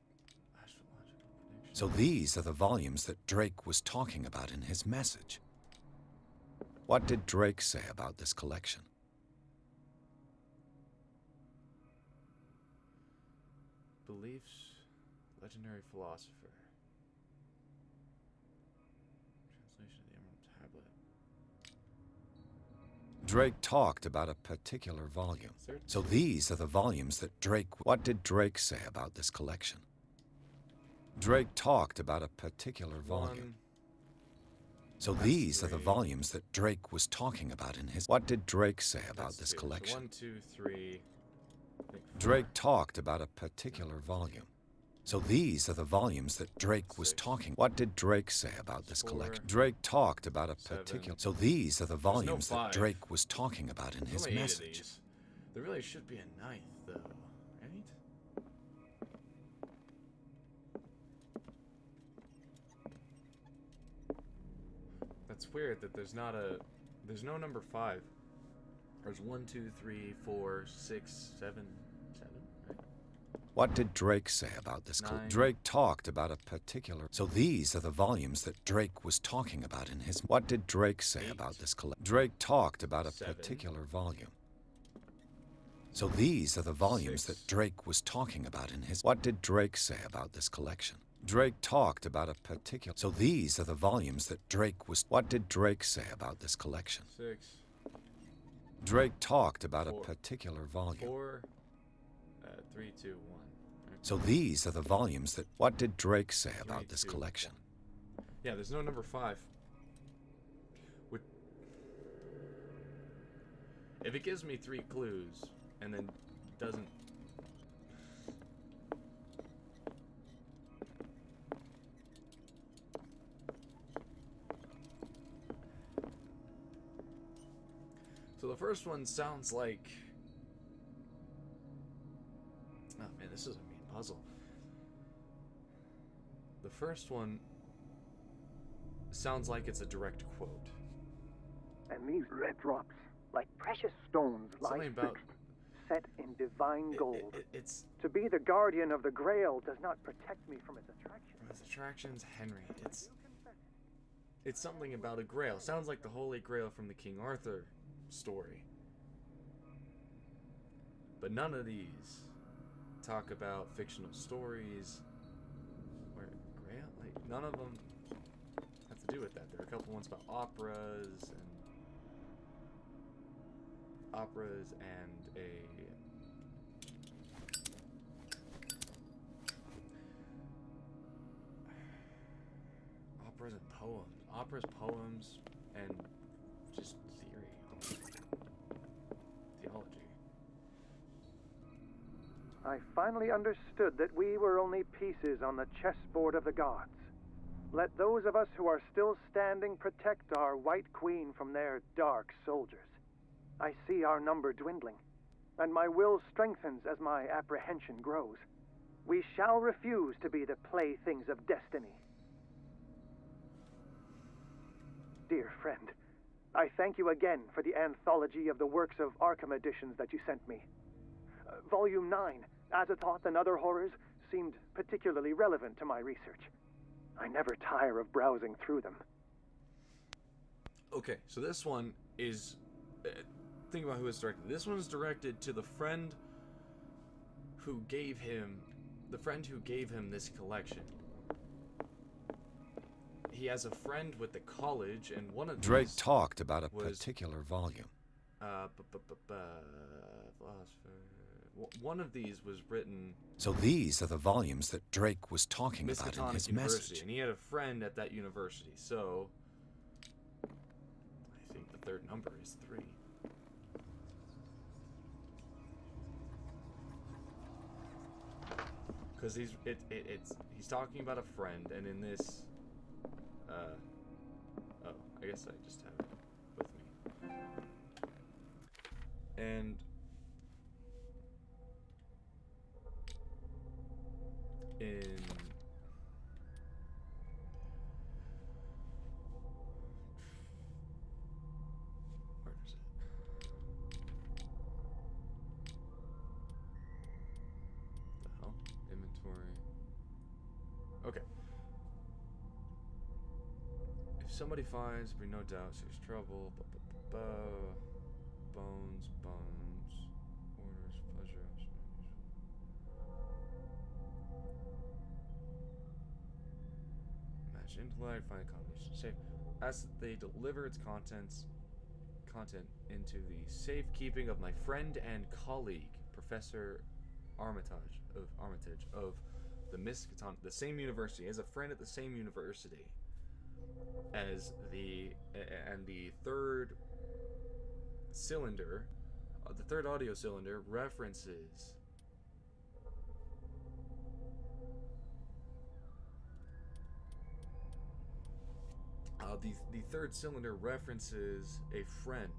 Astrological prediction. So these are the volumes that Drake was talking about in his message. What did Drake say about this collection? Beliefs, legendary philosopher. Translation of the Emerald Tablet. Drake talked about a particular volume. So these are the volumes that Drake... What did Drake say about this collection? Drake talked about a particular volume. So these are the volumes that Drake was talking about in his... What did Drake say about this collection? 1, 2, 3. Drake talked about a particular volume. So these are the volumes that Drake was talking... What did Drake say about this collection? Drake talked about a particular... So these are the volumes that Drake was talking about in his message. There really should be a 9th, though, right? That's weird that there's not a... There's no number 5. There's 1, 2, 3, 4, 6, 7, 7, right? What did Drake say about this? Drake talked about a particular... So these are the volumes that Drake was talking about in his... What did Drake say about this? Drake talked about a particular volume. So these are the volumes that Drake was talking about in his... What did Drake say about this collection? Drake talked about a particular... So these are the volumes that Drake was... What did Drake say about this collection? 6. Drake talked about a particular volume. 4, 3, 2, 1. So these are the volumes that... What did Drake say about this collection? Yeah, there's no number 5. If it gives me 3 clues, and then doesn't... So the first one sounds like... Oh man, this is a mean puzzle. The first one sounds like it's a direct quote. And these red drops, like precious stones, lie Something about fixed, set in divine gold. it's To be the guardian of the Grail does not protect me from its attractions. from its attractions, Henry. It's something about a grail. Sounds like the Holy Grail from the King Arthur story. But none of these talk about fictional stories or grail. Like none of them have to do with that. There are a couple ones about operas and a operas, poems, and just theory on theology. I finally understood that we were only pieces on the chessboard of the gods. Let those of us who are still standing protect our White Queen from their dark soldiers. I see our number dwindling, and my will strengthens as my apprehension grows. We shall refuse to be the playthings of destiny. Dear friend, I thank you again for the anthology of the works of Arkham editions that you sent me. Volume 9, Azathoth and Other Horrors, seemed particularly relevant to my research. I never tire of browsing through them. Okay, so this one is... think about who it's directed. This one's directed to the friend who gave him... this collection. He has a friend with the college, and one of Drake these talked about a was, particular volume. One of these was written... So these are the volumes that Drake was talking about in his Miskatonic University, message. and he had a friend at that university, so... I think the third number is 3. Because he's talking about a friend, and in this... oh, I guess I just have it with me. And... in... where is it? The hell? Inventory. Okay. If somebody finds, be no doubt, there's trouble. Bones. Orders, pleasure. Match intellect, find a combination safe. As they deliver its content into the safekeeping of my friend and colleague, Professor Armitage of the Miskatonic, the same university, as a friend at the same university as the third cylinder, the third audio cylinder references the third cylinder references a friend.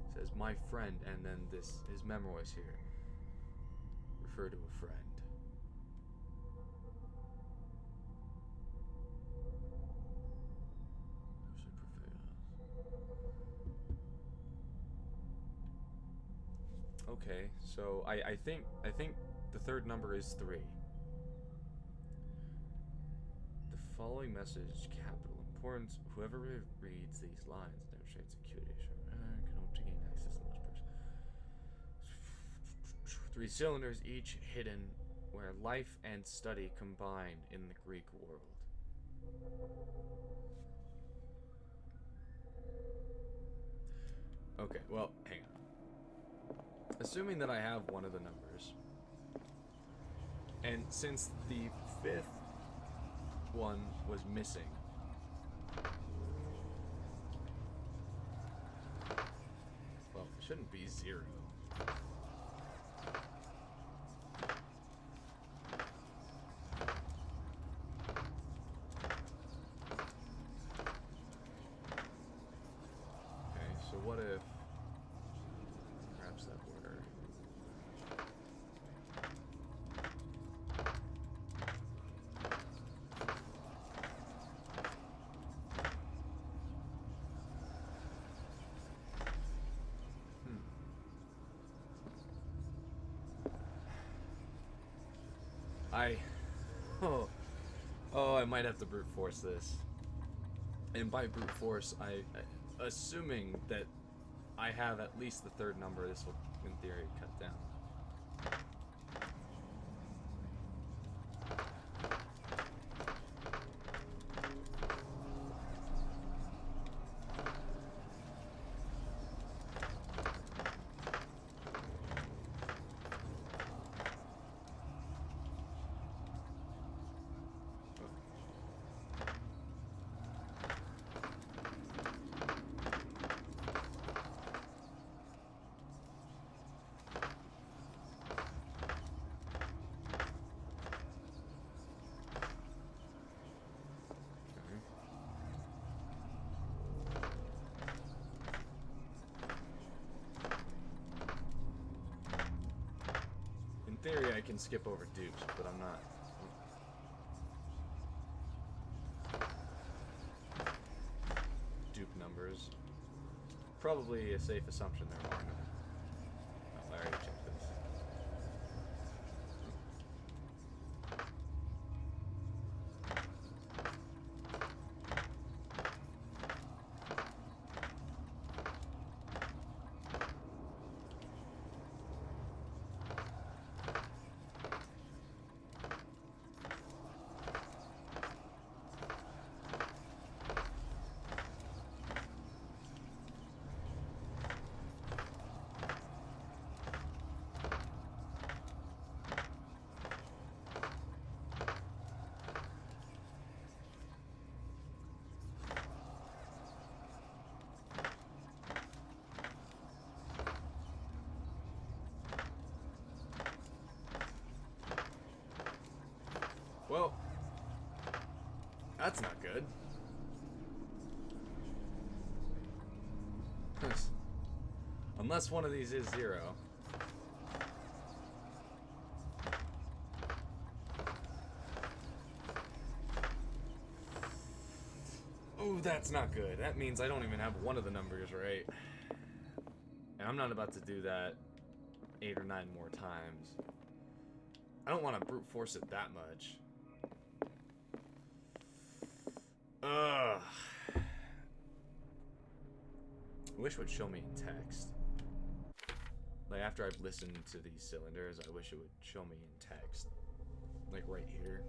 It says my friend, and then his memoirs here refer to a friend. Okay, so I think the third number is 3. The following message, capital importance. Whoever reads these lines demonstrates acuity. Can hope to gain access to the most person. 3 cylinders, each hidden, where life and study combine in the Greek world. Okay, well, hang on. Assuming that I have one of the numbers, and since the 5th one was missing, well, it shouldn't be 0. Okay, so what if perhaps that were I might have to brute force this. And by brute force, assuming that I have at least the third number, this will, in theory, cut down. In theory, I can skip over dupes, but I'm not. Dupe numbers. Probably a safe assumption there are none. Oh, I already checked this. Well, that's not good. Unless one of these is 0. Oh, that's not good. That means I don't even have one of the numbers right. And I'm not about to do that 8 or 9 more times. I don't want to brute force it that much. Ugh. I wish it would show me in text. Like, after I've listened to these cylinders, I wish it would show me in text. Like, right here.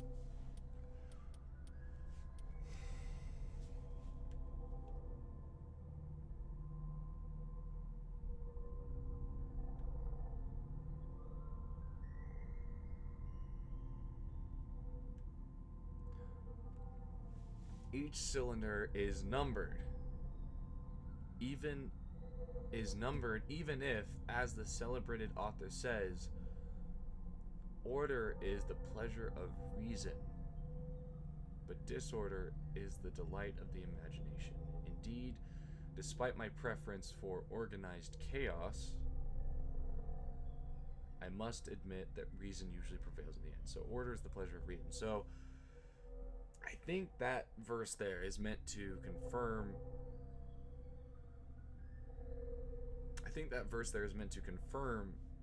Each cylinder is numbered. Even if, as the celebrated author says, order is the pleasure of reason, but disorder is the delight of the imagination. Indeed, despite my preference for organized chaos, I must admit that reason usually prevails in the end. So order is the pleasure of reason. So I think that verse there is meant to confirm.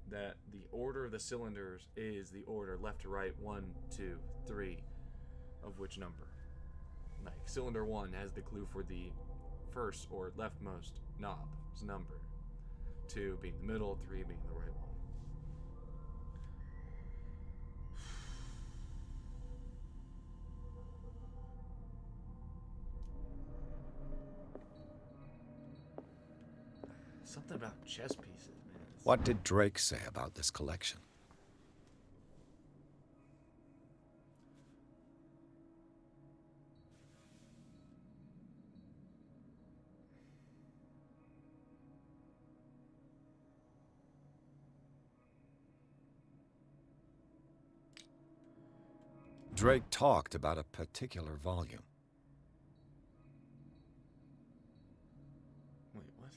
That the order of the cylinders is the order left to right, 1, 2, 3, of which number. Like, cylinder 1 has the clue for the first or leftmost knob's number. 2 being the middle, 3 being the right one. Something about chess pieces, man. What did Drake say about this collection? Drake talked about a particular volume. Wait, what?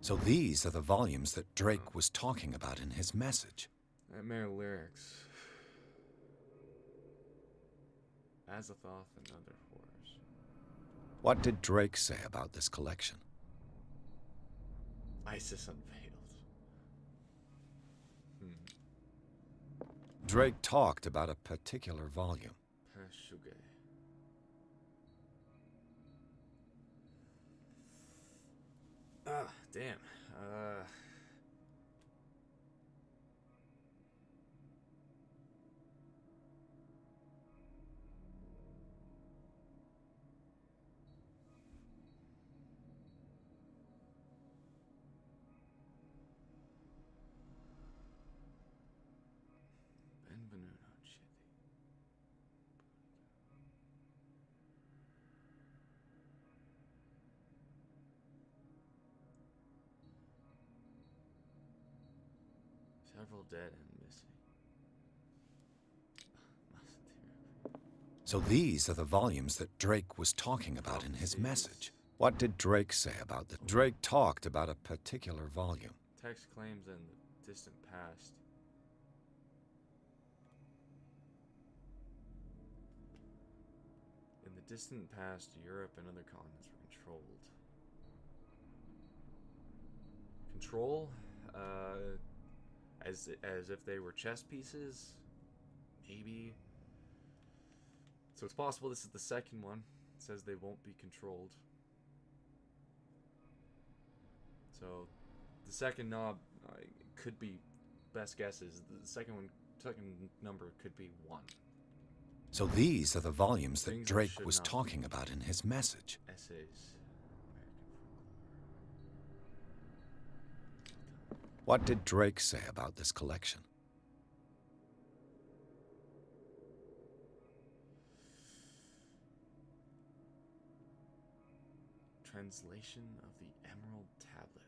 So these are the volumes that Drake was talking about in his message. Nightmare Lyrics. Azathoth and other horrors. What did Drake say about this collection? Isis Unveiled. Drake talked about a particular volume. Peshuge. Ah, damn. Benvenuto Chili. Several dead and missing. So these are the volumes that Drake was talking about in his message. What did Drake say about this? Drake talked about a particular volume. Text claims in the distant past. In the distant past, Europe and other continents were controlled. Control? As if they were chess pieces? Maybe. So it's possible this is the second one. It says they won't be controlled. So the second knob could be, best guess is the second number could be 1. So these are the volumes that Things that Drake should was not talking be. about in his message. Essays. What did Drake say about this collection? Translation of the Emerald Tablet.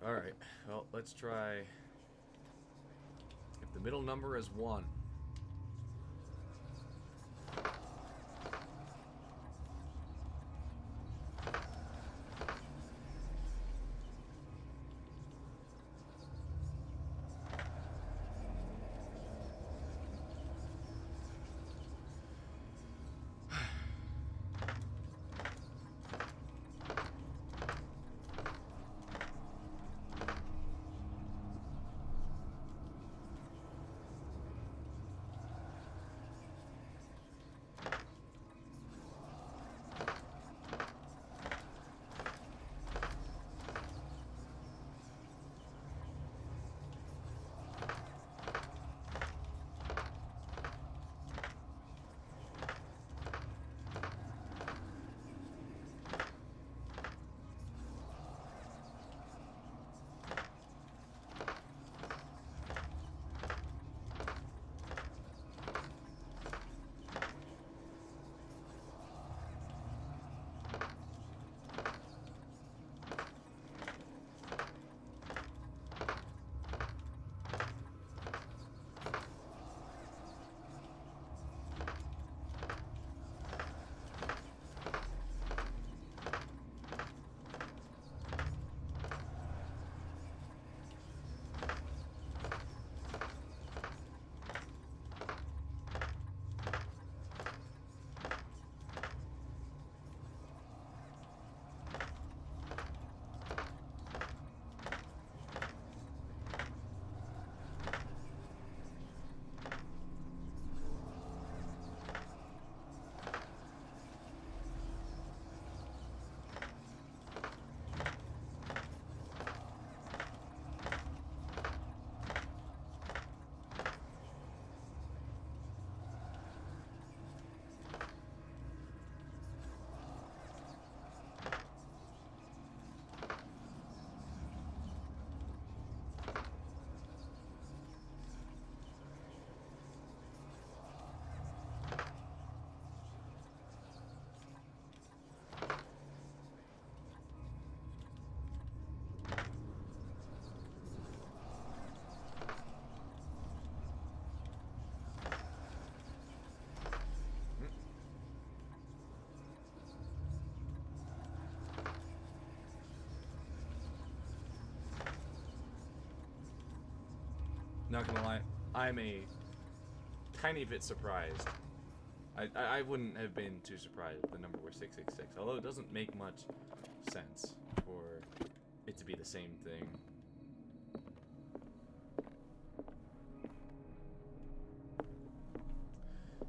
Alright, well, let's try. If the middle number is 1. Not gonna lie, I'm a tiny bit surprised. I wouldn't have been too surprised if the number were 666, although it doesn't make much sense for it to be the same thing.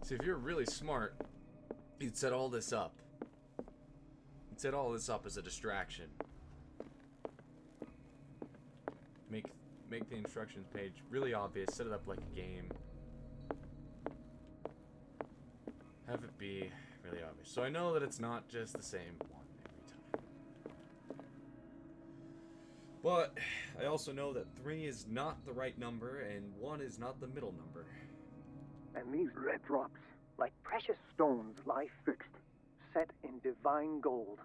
See, if you're really smart, you'd set all this up. You'd set all this up as a distraction. Make the instructions page really obvious, set it up like a game. Have it be really obvious. So I know that it's not just the same one every time. But I also know that 3 is not the right number and 1 is not the middle number. And these red drops, like precious stones, lie fixed, set in divine gold.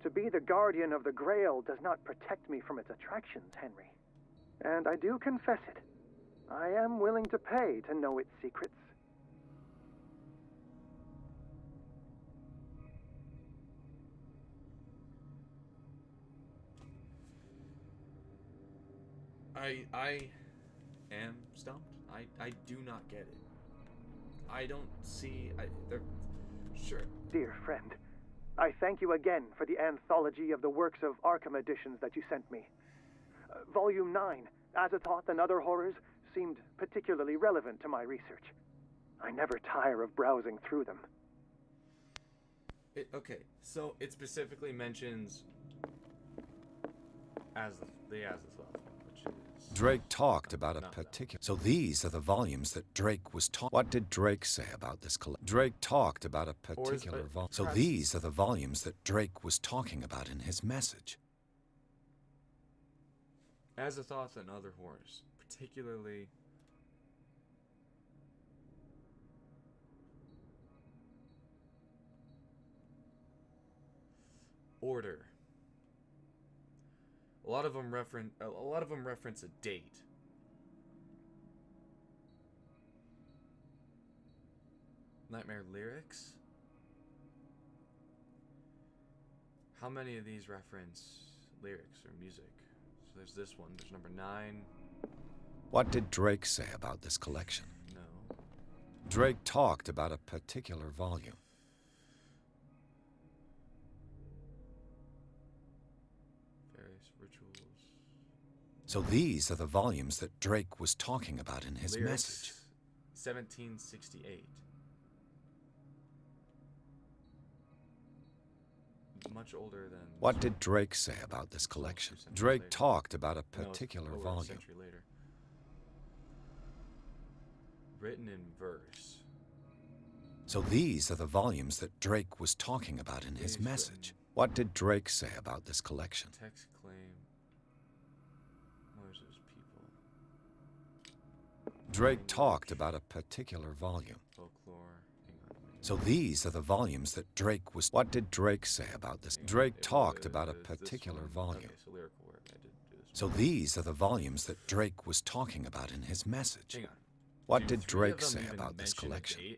To be the guardian of the Grail does not protect me from its attractions, Henry. And I do confess it. I am willing to pay to know its secrets. I am stumped. I do not get it. I don't see... they're... Sure. Dear friend, I thank you again for the anthology of the works of Arkham editions that you sent me. Volume 9, Azathoth and Other Horrors, seemed particularly relevant to my research. I never tire of browsing through them. Okay, so it specifically mentions the Azathoth, which is... Drake talked about a particular... So these are the volumes that Drake was taught. What did Drake say about this collection? Drake talked about a particular volume. So these are the volumes that Drake was talking about in his message. Azathoth and Other Horrors, particularly... Order. A lot of them reference a date. Nightmare lyrics. How many of these reference lyrics or music? So there's this one. There's number 9. What did Drake say about this collection? No. Drake talked about a particular volume. Rituals. So these are the volumes that Drake was talking about in his Lyrics, message. 1768. Much older than... What did Drake say about this collection? Drake talked about a particular volume. A century later. Written in verse. So these are the volumes that Drake was talking about in his message. What did Drake say about this collection? Text claim. Where's those people? Drake talked about a particular volume. Folklore. Hang on a minute. So these are the volumes that Drake was... What did Drake say about this? Drake talked about a particular volume. Okay, so lyrical work. I did do this So these are the volumes that Drake was talking about in his message. Hang on. What did Drake say about this collection?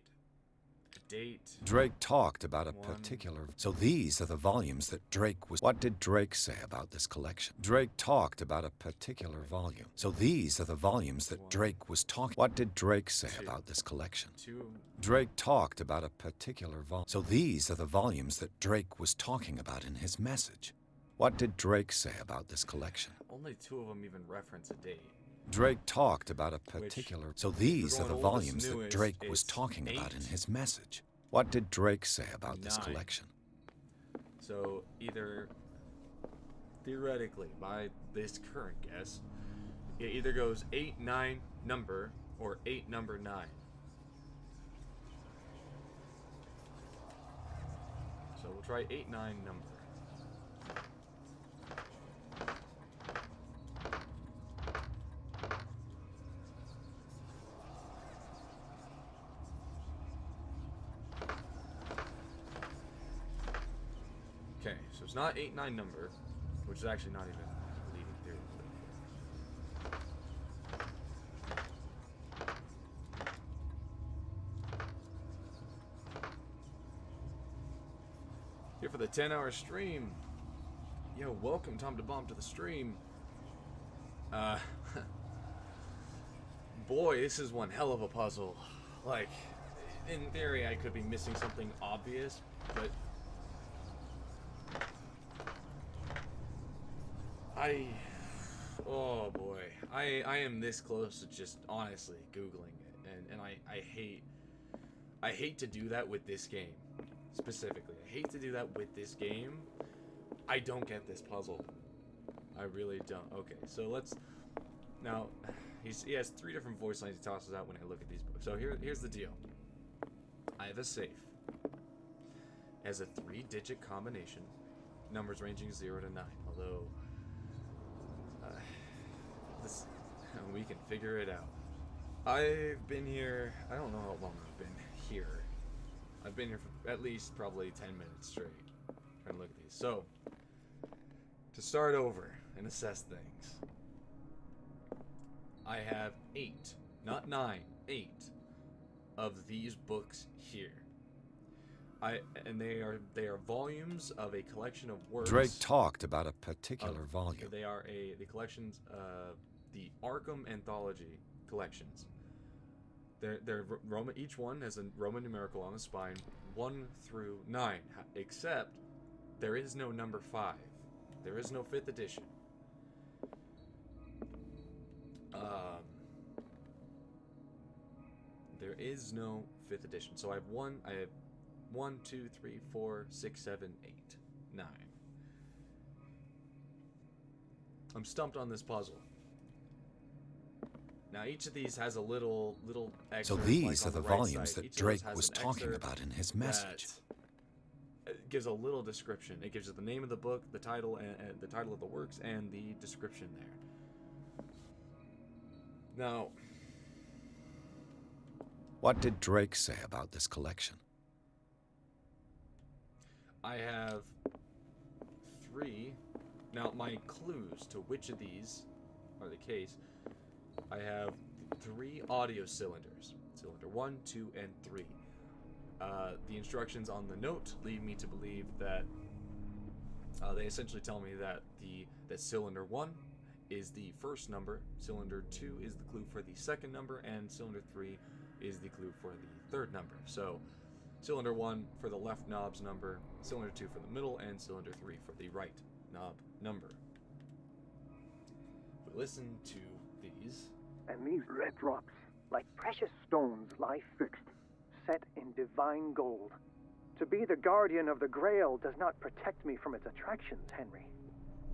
Date. Drake talked about a particular... So these are the volumes that Drake was... What did Drake say about this collection? Drake talked about a particular volume. So these are the volumes that Drake was talking... What did Drake say about this collection? 2. Drake talked about a particular volume. So these are the volumes that Drake was talking about in his message. What did Drake say about this collection? Only 2 of them even reference a date. Drake talked about a particular... So these are the volumes that newest, Drake was it's talking about 8. in his message. What did Drake say about this 9. collection? So either, theoretically, by this current guess, it either goes 8, 9 number or 8 number 9. So we'll try 8, 9 number. Okay, so it's not 8, 9 number, which is actually not even a leading theory. Here for the 10-hour stream. Yo, welcome Tom DeBomb to the stream. Boy, this is one hell of a puzzle. Like, in theory, I could be missing something obvious, but oh boy, I am this close to just honestly Googling it, and I hate to do that with this game, specifically. I hate to do that with this game. I don't get this puzzle. I really don't. Okay, so let's, now, he has 3 different voice lines he tosses out when I look at these books. So here's the deal. I have a safe. It has a 3-digit combination, numbers ranging 0 to 9, although we can figure it out. I've been here, I don't know how long I've been here. I've been here for at least probably 10 minutes straight, trying to look at these. So, to start over and assess things, I have 8, not 9, 8 of these books here. And they are volumes of a collection of works. Drake talked about a particular volume. They are the collections of the Arkham Anthology collections. They're Roman. Each one has a Roman numerical on the spine, 1 through 9. Except there is no number 5. There is no 5th edition. There is no 5th edition. So I have 1, 2, 3, 4, 6, 7, 8, 9. I'm stumped on this puzzle. Now each of these has a little excerpt. So these like are the right volumes side. that Each of those Drake has was an talking excerpt about in his message. It gives a little description. It gives you the name of the book, the title, and the title of the works, and the description there. Now, What did Drake say about this collection? I have 3. Now, my clues to which of these are the case, I have 3 audio cylinders. Cylinder 1, 2, and 3. The instructions on the note lead me to believe that they essentially tell me that that cylinder 1 is the first number, cylinder 2 is the clue for the second number, and cylinder 3 is the clue for the third number. So, cylinder 1 for the left knob's number, cylinder 2 for the middle, and cylinder 3 for the right knob number. If we listen to these. And these red drops, like precious stones, lie fixed, set in divine gold. To be the guardian of the Grail does not protect me from its attractions, Henry.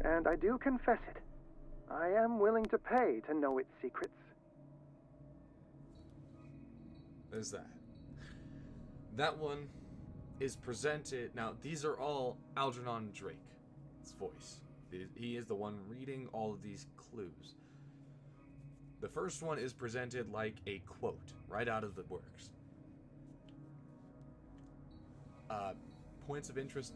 And I do confess it. I am willing to pay to know its secrets. There's that. That one is presented. Now, these are all Algernon Drake's voice. He is the one reading all of these clues. The first one is presented like a quote, right out of the works. Points of interest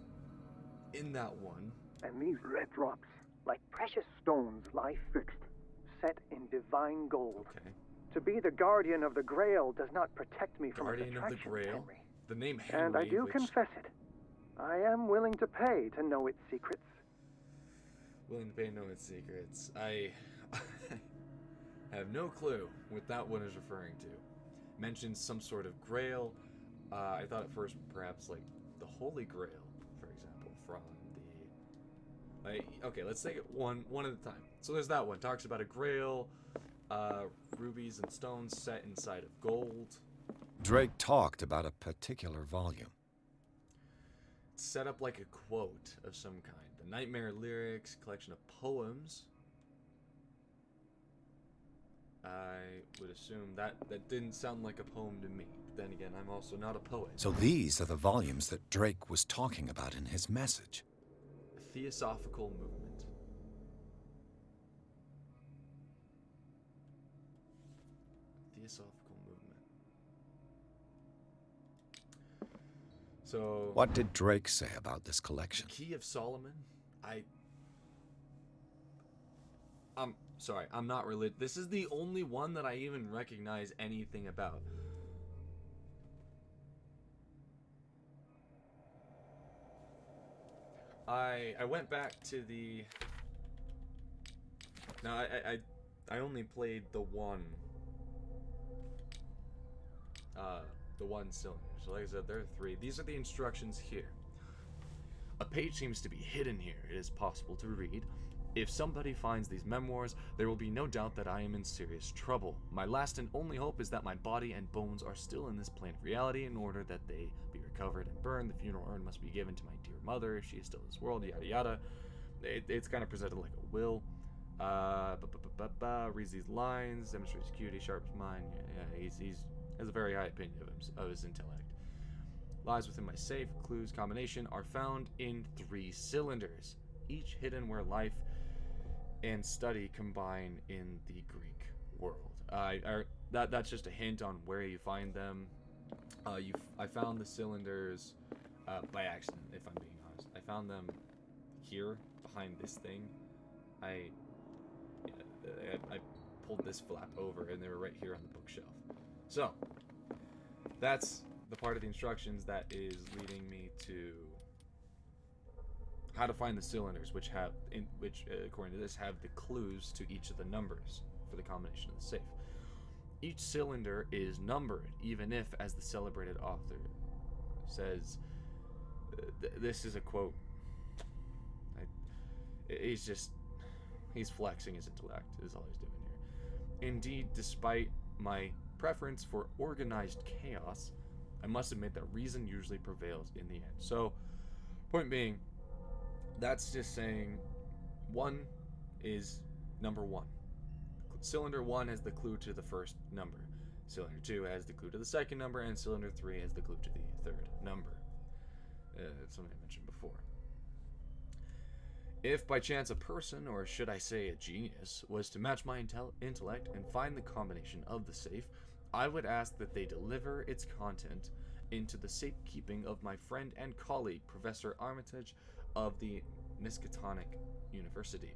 in that one. And these red drops, like precious stones, lie fixed, set in divine gold. Okay. To be the guardian of the Grail does not protect me from Guardian its of the attractions, Grail. Henry. The name Henry, And I do which, confess it. I am willing to pay to know its secrets. willing to pay no its secrets. I have no clue what that one is referring to. Mentions some sort of Grail. I thought at first perhaps like the Holy Grail, for example, from the. Okay, let's take it one at a time. So there's that one. Talks about a Grail, rubies and stones set inside of gold. Drake talked about a particular volume. It's set up like a quote of some kind. The Nightmare Lyrics, collection of poems. I would assume that didn't sound like a poem to me. But then again, I'm also not a poet. So these are the volumes that Drake was talking about in his message. Theosophical movement. Theosophical movement. So, What did Drake say about this collection? the Key of Solomon. I'm sorry, I'm not religious. This is the only one that I even recognize anything about. I went back to the. No, I only played the one the one cylinder. So like I said, there are 3. These are the instructions here. A page seems to be hidden here. It is possible to read. If somebody finds these memoirs, there will be no doubt that I am in serious trouble. My last and only hope is that my body and bones are still in this plane of reality. In order that they be recovered and burned, the funeral urn must be given to my dear mother if she is still in this world, yada yada. It's kind of presented like a will. Reads these lines, demonstrates acuity, sharp as mind. Yeah, he has a very high opinion of his intellect. Lies within my safe. Clues combination are found in 3 cylinders, each hidden where life and study combine in the Greek world. That's just a hint on where you find them. I found the cylinders by accident, if I'm being honest. I found them here behind this thing. I pulled this flap over, and they were right here on the bookshelf. So that's the part of the instructions that is leading me to how to find the cylinders, which according to this have the clues to each of the numbers for the combination of the safe. Each cylinder is numbered, even if, as the celebrated author says, this is a quote. He's flexing his intellect, is all he's doing here. Indeed, despite my preference for organized chaos, I must admit that reason usually prevails in the end. So, point being, that's just saying 1 is number 1. Cylinder 1 has the clue to the first number. Cylinder 2 has the clue to the second number, and cylinder 3 has the clue to the third number. It's something I mentioned before. If by chance a person, or should I say a genius, was to match my intellect and find the combination of the safe, I would ask that they deliver its content into the safekeeping of my friend and colleague, Professor Armitage of the Miskatonic University.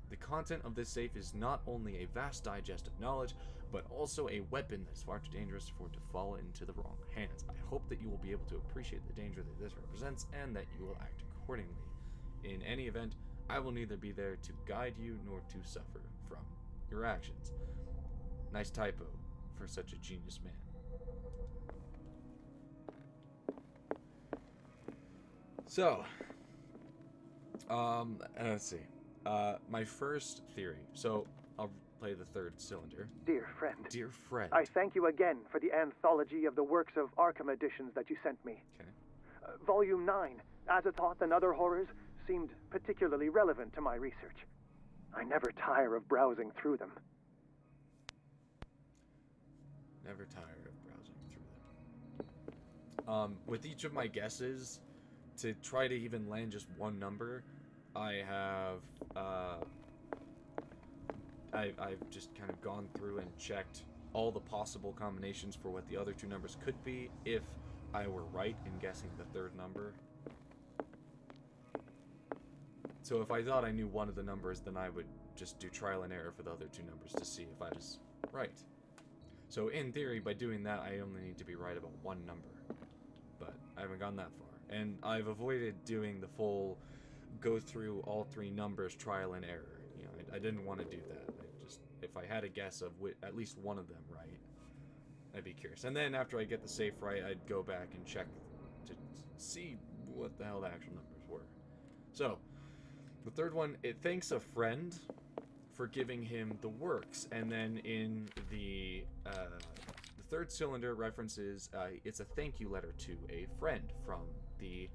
The content of this safe is not only a vast digest of knowledge, but also a weapon that is far too dangerous for it to fall into the wrong hands. I hope that you will be able to appreciate the danger that this represents, and that you will act accordingly. In any event, I will neither be there to guide you nor to suffer from your actions. Nice typo for such a genius man. So, let's see. My first theory. So, I'll play the 3rd cylinder. Dear friend. Dear friend. I thank you again for the anthology of the works of Arkham editions that you sent me. Okay. Volume 9, Azathoth and Other Horrors, seemed particularly relevant to my research. I never tire of browsing through them. Never tire of browsing through them. With each of my guesses, to try to even land just one number, I have I've just kind of gone through and checked all the possible combinations for what the other 2 numbers could be if I were right in guessing the 3rd number. So if I thought I knew one of the numbers, then I would just do trial and error for the other 2 numbers to see if I was right. So in theory, by doing that, I only need to be right about 1 number. But I haven't gone that far. And I've avoided doing the full go through all 3 numbers trial and error. You know, I didn't want to do that. If I had a guess of at least one of them right, I'd be curious. And then after I get the safe right, I'd go back and check to see what the hell the actual numbers were. So, the 3rd one, it thanks a friend for giving him the works. And then in the 3rd cylinder references, it's a thank you letter to a friend from the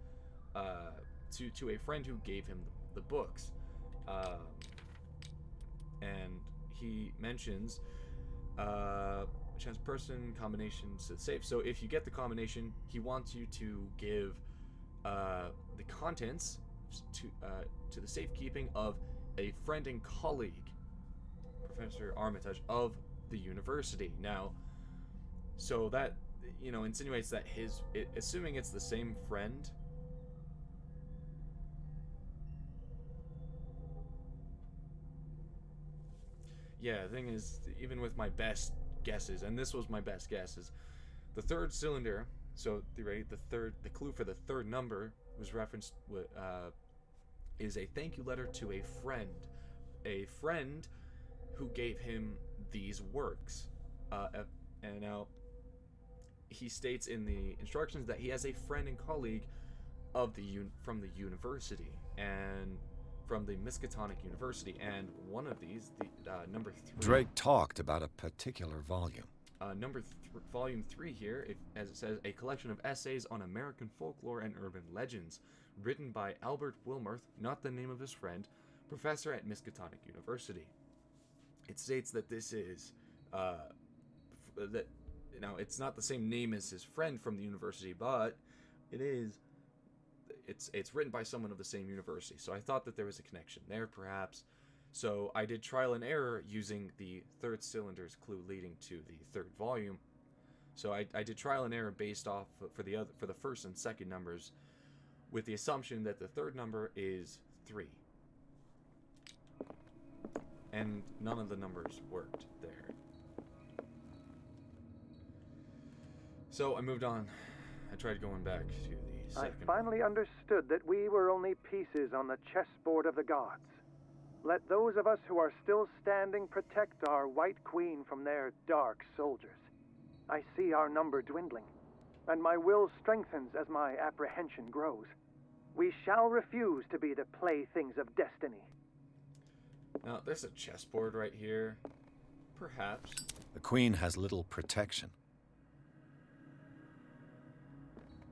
to a friend who gave him the books, and he mentions chance person combinations to safe. So if you get the combination, he wants you to give the contents to the safekeeping of a friend and colleague, Professor Armitage of the university. Now, so that, you know, insinuates that assuming it's the same friend, yeah, the thing is, even with my best guesses, and this was my best guesses, the 3rd cylinder, so the clue for the 3rd number was referenced with, is a thank you letter to a friend who gave him these works. And now, he states in the instructions that he has a friend and colleague of from the university, and from the Miskatonic University, and one of these, the number 3. Drake talked about a particular volume. Volume 3 here, as it says, a collection of essays on American folklore and urban legends, written by Albert Wilmarth, not the name of his friend, professor at Miskatonic University. It states that this is, that, now, it's not the same name as his friend from the university, but it's written by someone of the same university. So I thought that there was a connection there, perhaps. So I did trial and error using the third cylinder's clue leading to the third volume. So I did trial and error based off for the first and second numbers, with the assumption that the third number is 3. And none of the numbers worked there. So I moved on. I tried going back to the second. I finally understood that we were only pieces on the chessboard of the gods. Let those of us who are still standing protect our White Queen from their dark soldiers. I see our number dwindling, and my will strengthens as my apprehension grows. We shall refuse to be the playthings of destiny. Now, there's a chessboard right here. Perhaps. The queen has little protection.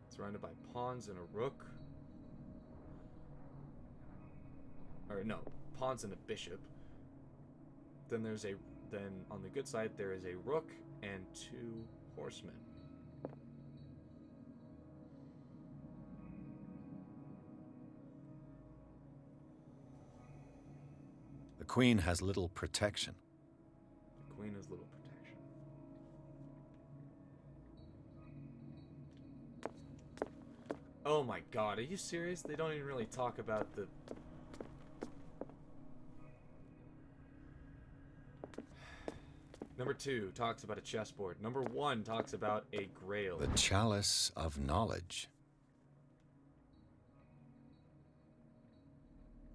Surrounded by pawns and a rook. Or no, pawns and a bishop. Then on the good side there is a rook and 2 horsemen. The queen has little protection. The queen has little protection. Oh my god, are you serious? They don't even really talk about the... Number 2 talks about a chessboard. Number 1 talks about a grail. The chalice of knowledge.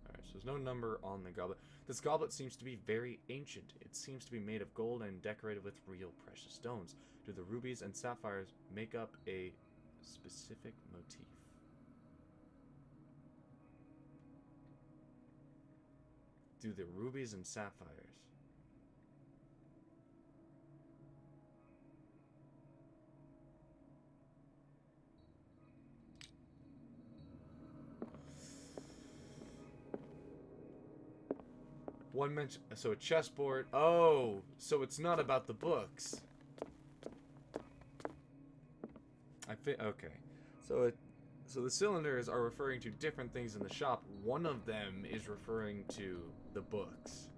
Alright, so there's no number on the goblet. This goblet seems to be very ancient. It seems to be made of gold and decorated with real precious stones. Do the rubies and sapphires make up a specific motif? Do the rubies and sapphires? One mention, so a chessboard. Oh, so it's not about the books. Okay. So the cylinders are referring to different things in the shop. One of them is referring to the books.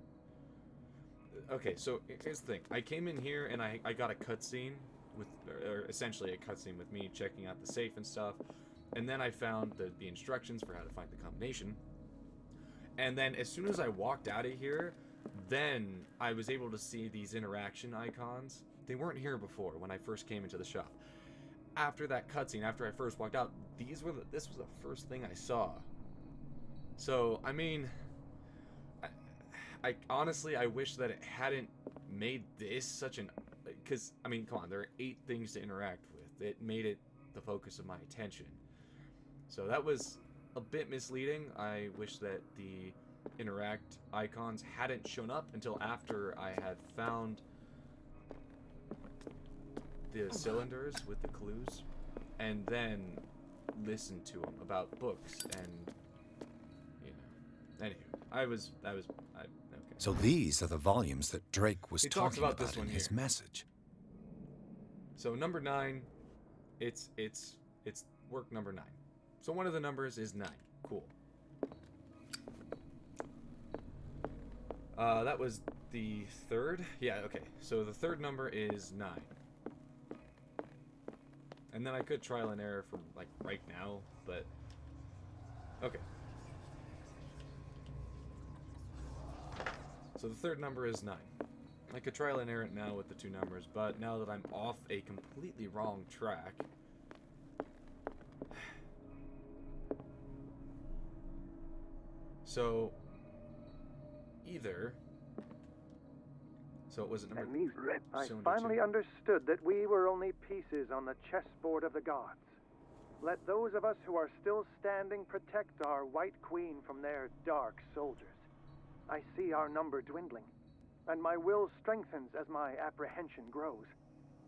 Okay, so here's the thing. I came in here and I got a cutscene with, or essentially a cutscene with me checking out the safe and stuff. And then I found the instructions for how to find the combination. And then as soon as I walked out of here, then I was able to see these interaction icons. They weren't here before when I first came into the shop. After that cutscene, after I first walked out, this was the first thing I saw. So, I mean, I honestly, I wish that it hadn't made this such an... Because, I mean, come on, there are 8 things to interact with. It made it the focus of my attention. So that was a bit misleading. I wish that the interact icons hadn't shown up until after I had found the cylinders with the clues, and then listened to them about books, and you know. Anyway, okay. So these are the volumes that Drake was talking about this one in his here. message. So number 9, it's work number 9. So one of the numbers is 9. Cool. That was the third? Yeah, okay. So the third number is 9. And then I could trial and error from, like, right now, but... Okay. So the third number is 9. I could trial and error it now with the 2 numbers, but now that I'm off a completely wrong track... So it wasn't number. And these I cylinder finally two. understood that we were only pieces on the chessboard of the gods. Let those of us who are still standing protect our White Queen from their dark soldiers. I see our number dwindling, and my will strengthens as my apprehension grows.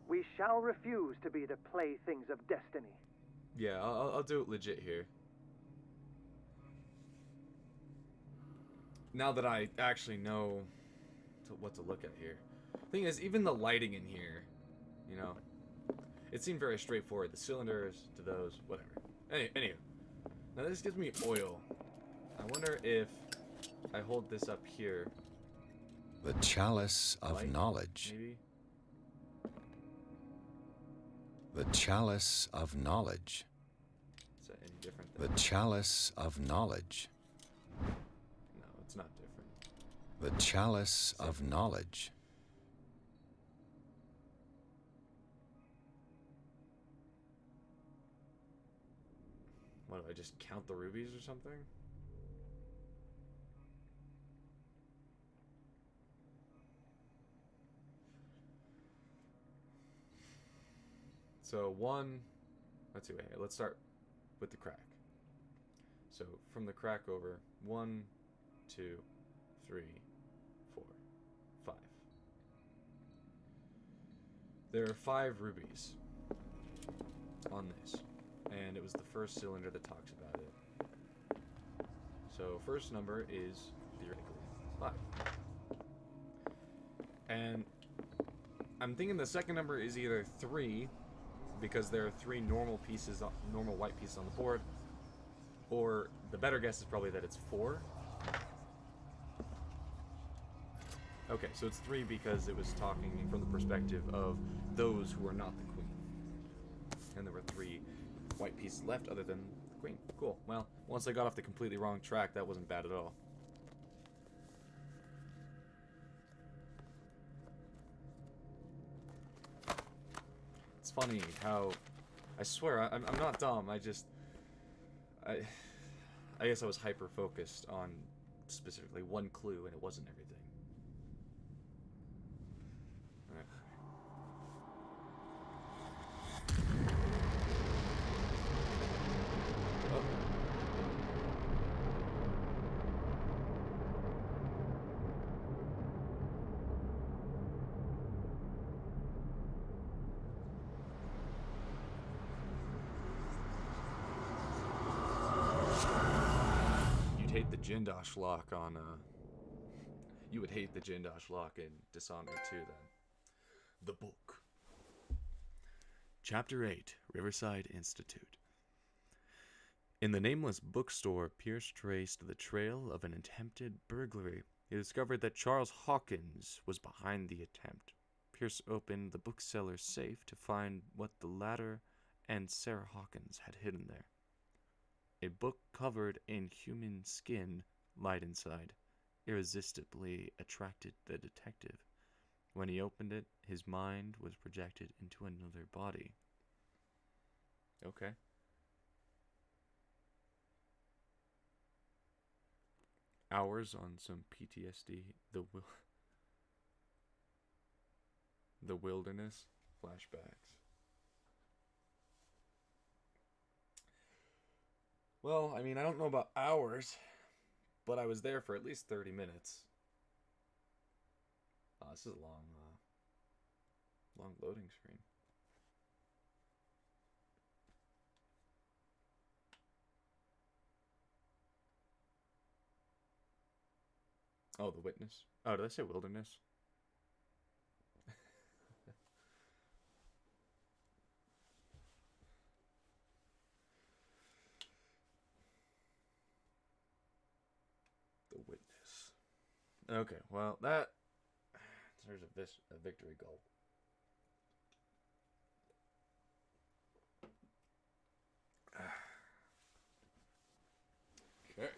We shall refuse to be the playthings of destiny. Yeah, I'll do it legit here. Now that I actually know what to look at here. Thing is, even the lighting in here, you know, it seemed very straightforward. The cylinders to those, whatever. Anywho, now this gives me oil. I wonder if I hold this up here. The chalice of Light, knowledge. Maybe? The chalice of knowledge. Is that any different The than... chalice of knowledge. No, it's not different. The chalice of knowledge. What, do I just count the rubies or something? So one, let's see, wait, let's start with the crack. So from the crack over, 1, 2, 3, 4, 5. There are 5 rubies on this, and it was the first cylinder that talks about it. So first number is theoretically 5. And I'm thinking the second number is either 3, because there are 3 normal pieces, normal white pieces on the board, or the better guess is probably that it's 4. Okay, so it's 3 because it was talking from the perspective of those who are not the queen. And there were 3 white pieces left other than the queen. Cool. Well, once I got off the completely wrong track, that wasn't bad at all. It's funny how, I swear, I'm not dumb. I guess I was hyper focused on specifically one clue, and it wasn't everything. All right. Oh. You'd hate the Jindosh lock on, you would hate the Jindosh lock in Dishonored 2 then. The book. Chapter 8, Riverside Institute. In the nameless bookstore, Pierce traced the trail of an attempted burglary. He discovered that Charles Hawkins was behind the attempt. Pierce opened the bookseller's safe to find what the latter and Sarah Hawkins had hidden there. A book covered in human skin, light inside, irresistibly attracted the detective. When he opened it, his mind was projected into another body. Okay. Hours on some PTSD, the wilderness flashbacks. Well, I mean, I don't know about hours, but I was there for at least 30 minutes. Oh, this is a long loading screen. Oh, the witness. Oh, did I say wilderness? The witness. Okay, well, that... There's a victory goal. Okay.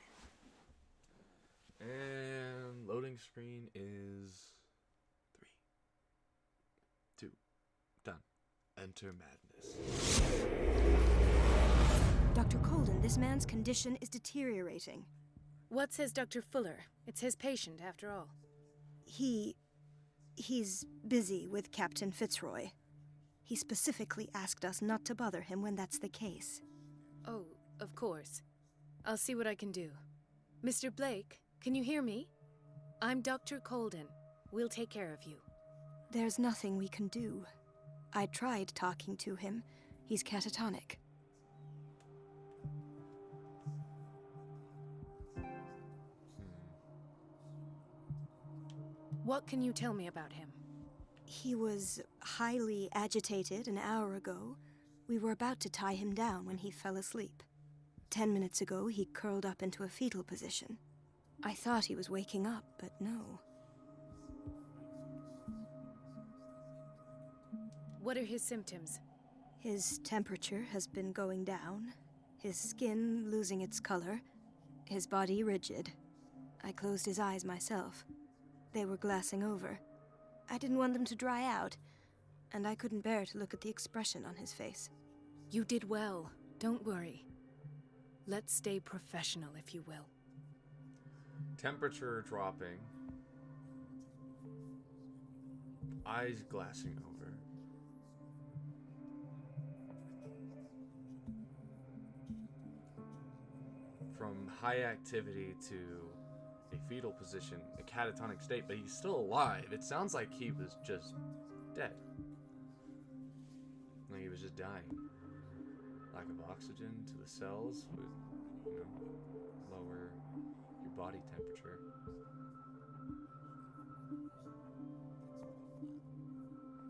And loading screen is 3, 2, done. Enter madness. Dr. Colden, this man's condition is deteriorating. What says Dr. Fuller? It's his patient, after all. He He's busy with Captain Fitzroy. He specifically asked us not to bother him when that's the case. Oh, of course. I'll see what I can do. Mr. Blake, can you hear me? I'm Dr. Colden. We'll take care of you. There's nothing we can do. I tried talking to him. He's catatonic. What can you tell me about him? He was highly agitated an hour ago. We were about to tie him down when he fell asleep. 10 minutes ago, he curled up into a fetal position. I thought he was waking up, but no. What are his symptoms? His temperature has been going down, his skin losing its color, his body rigid. I closed his eyes myself. They were glassing over. I didn't want them to dry out, and I couldn't bear to look at the expression on his face. You did well. Don't worry. Let's stay professional, if you will. Temperature dropping. Eyes glassing over. From high activity to a fetal position, a catatonic state, but he's still alive. It sounds like he was just dead. Like he was just dying. Lack of oxygen to the cells would, lower your body temperature.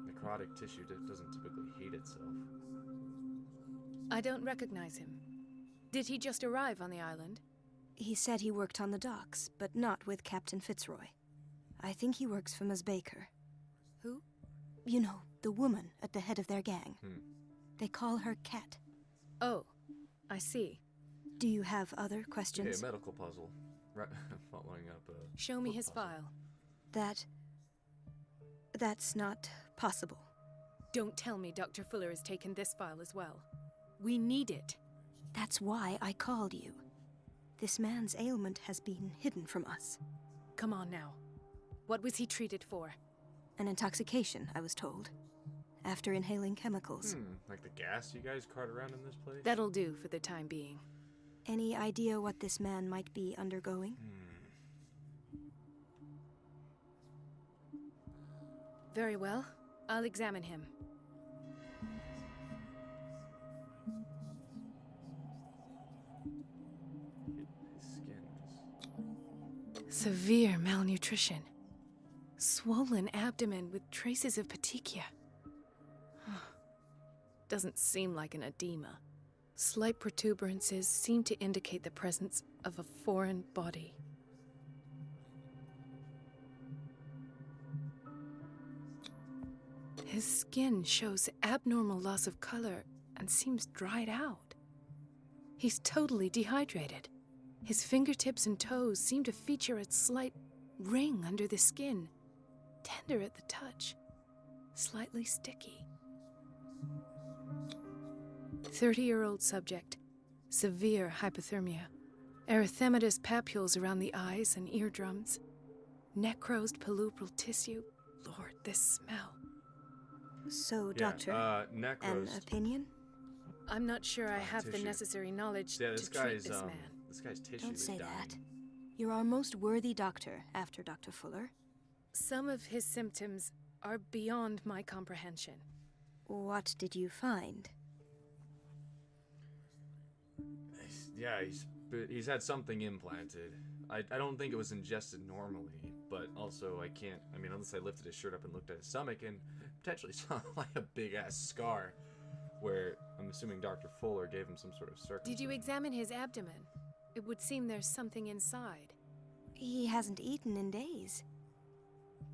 Necrotic tissue doesn't typically heat itself. I don't recognize him. Did he just arrive on the island? He said he worked on the docks, but not with Captain Fitzroy. I think he works for Ms. Baker. Who? You know, the woman at the head of their gang. They call her Cat. Oh, I see. Do you have other questions? Okay, medical puzzle. Right, following up a... Show me his puzzle. file. That's not possible. Don't tell me Dr. Fuller has taken this file as well. We need it. That's why I called you. This man's ailment has been hidden from us. Come on now. What was he treated for? An intoxication, I was told. After inhaling chemicals. Like the gas you guys cart around in this place? That'll do for the time being. Any idea what this man might be undergoing? Very well. I'll examine him. His skin is... Severe malnutrition. Swollen abdomen with traces of petechia. Doesn't seem like an edema. Slight protuberances seem to indicate the presence of a foreign body. His skin shows abnormal loss of color and seems dried out. He's totally dehydrated. His fingertips and toes seem to feature a slight ring under the skin, tender at the touch, slightly sticky. 30-year-old subject, severe hypothermia, erythematous papules around the eyes and eardrums, necrosed palpebral tissue. Lord, this smell. So, Doctor, necros. an opinion? I'm not sure I have the tissue. necessary knowledge Yeah, to treat this man. This guy's tissue Don't is say dying. that. You're our most worthy doctor after Dr. Fuller. Some of his symptoms are beyond my comprehension. What did you find? Yeah, he's had something implanted. I don't think it was ingested normally, but also I can't, unless I lifted his shirt up and looked at his stomach and potentially saw like a big ass scar where I'm assuming Dr. Fuller gave him some sort of circumcision. Did you examine his abdomen? It would seem there's something inside. He hasn't eaten in days.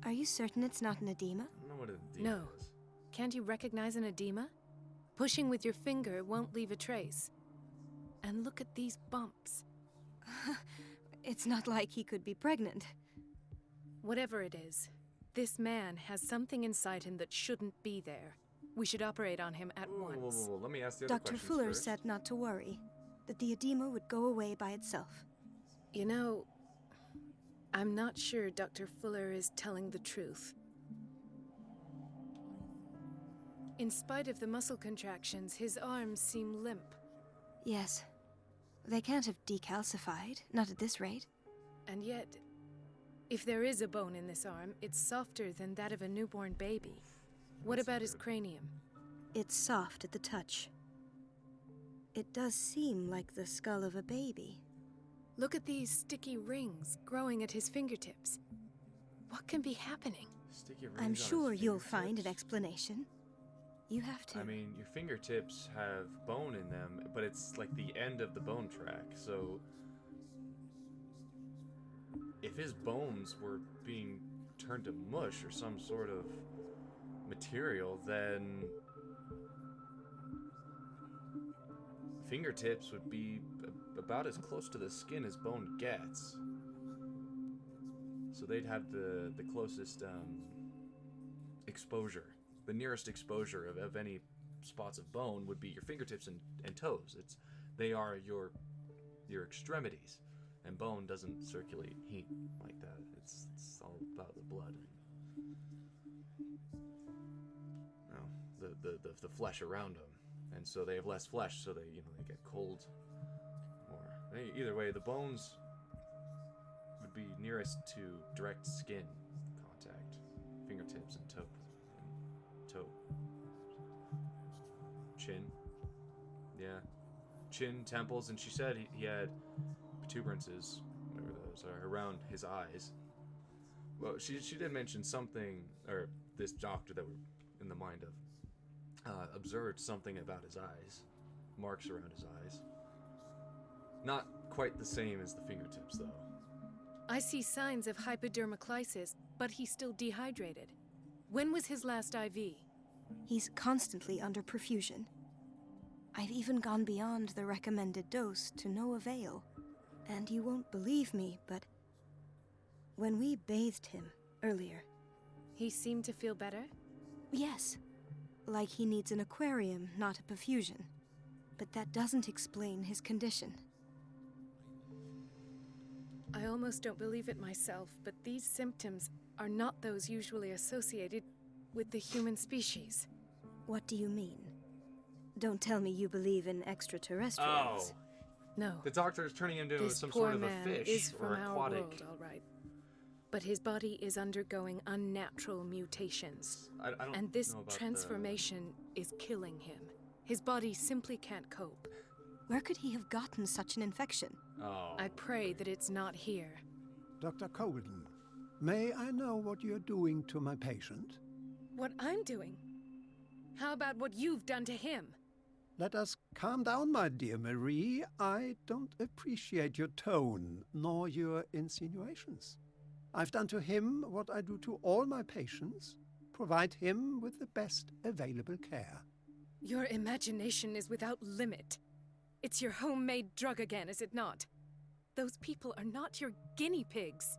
Are you certain it's not an edema? I don't know what an edema No. is. Can't you recognize an edema? Pushing with your finger won't leave a trace. And look at these bumps. It's not like he could be pregnant. Whatever it is, this man has something inside him that shouldn't be there. We should operate on him at once. Whoa. Let me ask the other Dr. questions Fuller first. said not to worry, that the edema would go away by itself. You know, I'm not sure Dr. Fuller is telling the truth. In spite of the muscle contractions, his arms seem limp. Yes. They can't have decalcified, not at this rate. And yet, if there is a bone in this arm, it's softer than that of a newborn baby. What about his cranium? It's soft at the touch. It does seem like the skull of a baby. Look at these sticky rings growing at his fingertips. What can be happening? Sticky rings I'm on his sure you'll find an fingertips? explanation. You have to. I mean, your fingertips have bone in them, but it's like the end of the bone track, so if his bones were being turned to mush or some sort of material, then fingertips would be about as close to the skin as bone gets. So they'd have the closest exposure. The nearest exposure of any spots of bone would be your fingertips and toes. They are your extremities, and bone doesn't circulate heat like that. It's all about the blood. The flesh around them, and so they have less flesh, so they get cold more. Either way, the bones would be nearest to direct skin contact, fingertips and toe. Chin. Yeah. Chin, temples, and she said he had protuberances, whatever those are, around his eyes. Well, she did mention something, or this doctor that we're in the mind of, observed something about his eyes. Marks around his eyes. Not quite the same as the fingertips, though. I see signs of hypodermoclysis, but he's still dehydrated. When was his last IV? He's constantly under perfusion. I've even gone beyond the recommended dose to no avail. And you won't believe me, but when we bathed him earlier... He seemed to feel better? Yes. Like he needs an aquarium, not a perfusion. But that doesn't explain his condition. I almost don't believe it myself, but these symptoms are not those usually associated with the human species. What do you mean? Don't tell me you believe in extraterrestrials. Oh. No. The doctor is turning him into This some poor sort of a man fish is or from our aquatic. world, all right. But his body is undergoing unnatural mutations. I don't And this know about transformation is killing him. His body simply can't cope. Where could he have gotten such an infection? Oh. I pray that it's not here. Dr. Colden, may I know what you're doing to my patient? What I'm doing? How about what you've done to him? Let us calm down, my dear Marie. I don't appreciate your tone, nor your insinuations. I've done to him what I do to all my patients, provide him with the best available care. Your imagination is without limit. It's your homemade drug again, is it not? Those people are not your guinea pigs.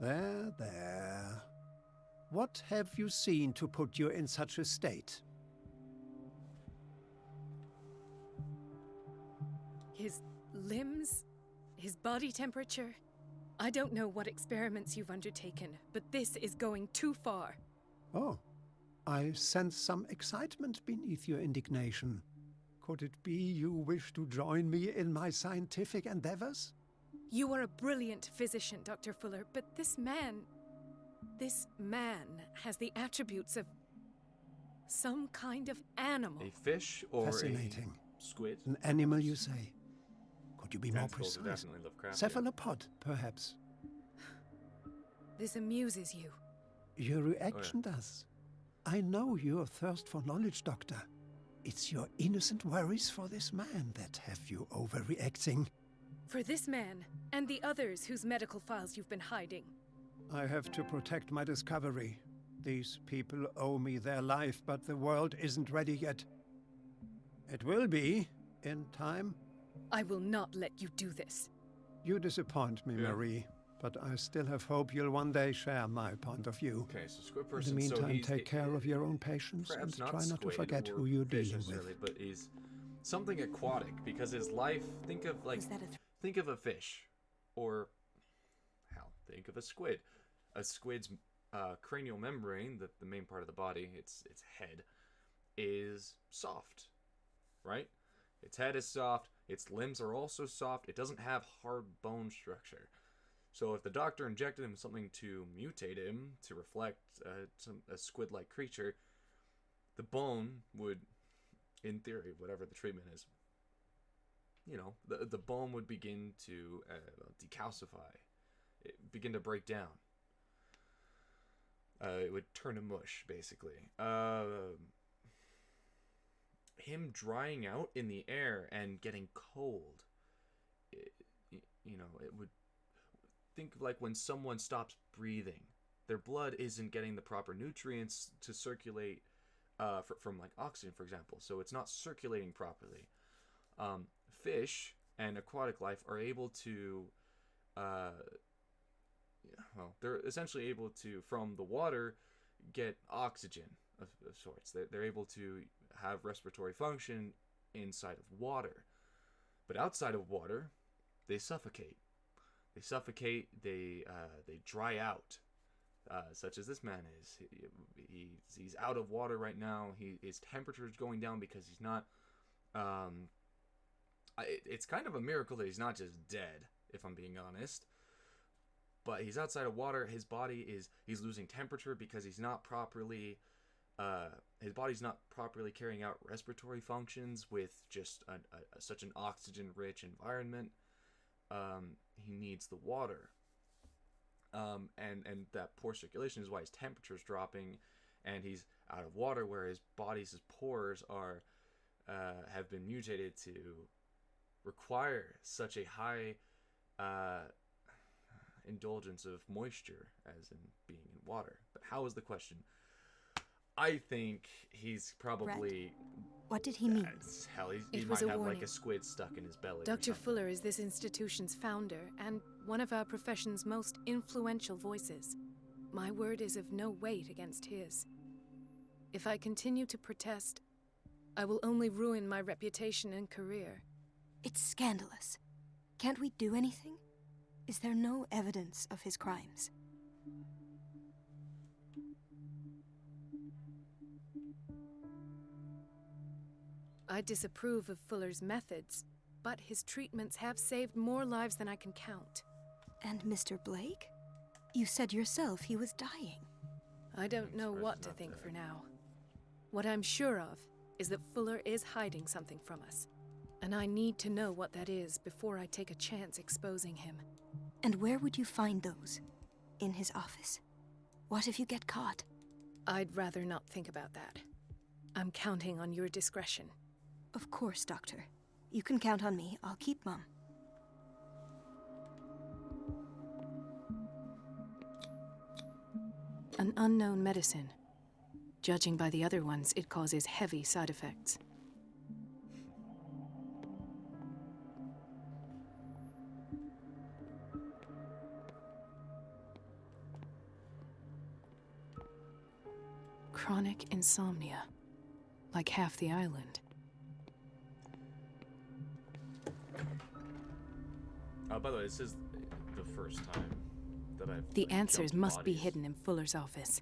There, there. What have you seen to put you in such a state? His limbs, his body temperature. I don't know what experiments you've undertaken, but this is going too far. Oh, I sense some excitement beneath your indignation. Could it be you wish to join me in my scientific endeavors? You are a brilliant physician, Dr. Fuller, but this man has the attributes of some kind of animal. A fish or Fascinating. a squid? An animal, you say? Could you be more Tentacles are precise? definitely Lovecraftian. Cephalopod, perhaps. This amuses you. Your reaction does. I know your thirst for knowledge, Doctor. It's your innocent worries for this man that have you overreacting. For this man, and the others whose medical files you've been hiding. I have to protect my discovery. These people owe me their life, but the world isn't ready yet. It will be, in time. I will not let you do this. You disappoint me, Yeah. Marie, but I still have hope you'll one day share my point of view. Okay, so squid In person. the so meantime, he's, take care of your own patients and perhaps try not to squid forget or who you're fish dealing necessarily, with. But he's something aquatic because his life. Think of Is that a think of a fish, or hell, think of a squid. A squid's cranial membrane, the main part of the body, its head, is soft, right? Its head is soft. Its limbs are also soft. It doesn't have hard bone structure. So if the doctor injected him something to mutate him to reflect a squid-like creature, the bone would, in theory, whatever the treatment is, the bone would begin to decalcify, begin to break down. It would turn to mush, basically. Him drying out in the air and getting cold, it would... Think of like when someone stops breathing. Their blood isn't getting the proper nutrients to circulate from like oxygen, for example. So it's not circulating properly. Fish and aquatic life are able to... they're essentially able to, from the water, get oxygen of sorts. They're able to have respiratory function inside of water. But outside of water, they suffocate. They dry out, such as this man is. He's out of water right now. His temperature is going down because he's not... it's kind of a miracle that he's not just dead, if I'm being honest. But he's outside of water. His body he's losing temperature because he's not properly... his body's not properly carrying out respiratory functions with just such an oxygen-rich environment. He needs the water, and that poor circulation is why his temperature is dropping, and he's out of water, where his pores are have been mutated to require such a high indulgence of moisture as in being in water. But how is the question? I think he's probably... Red. What did he mean? Hell, he It might was a have warning. like a squid stuck in his belly. or Dr. something. Fuller is this institution's founder and one of our profession's most influential voices. My word is of no weight against his. If I continue to protest, I will only ruin my reputation and career. It's scandalous. Can't we do anything? Is there no evidence of his crimes? I disapprove of Fuller's methods, but his treatments have saved more lives than I can count. And Mr. Blake? You said yourself he was dying. I don't know what to think for now. What I'm sure of is that Fuller is hiding something from us, and I need to know what that is before I take a chance exposing him. And where would you find those? In his office? What if you get caught? I'd rather not think about that. I'm counting on your discretion. Of course, Doctor. You can count on me. I'll keep mum. An unknown medicine. Judging by the other ones, it causes heavy side effects. Chronic insomnia. Like half the island. By the way, this is the first time that I've... The like, answers jumped must be bodies. hidden in Fuller's office.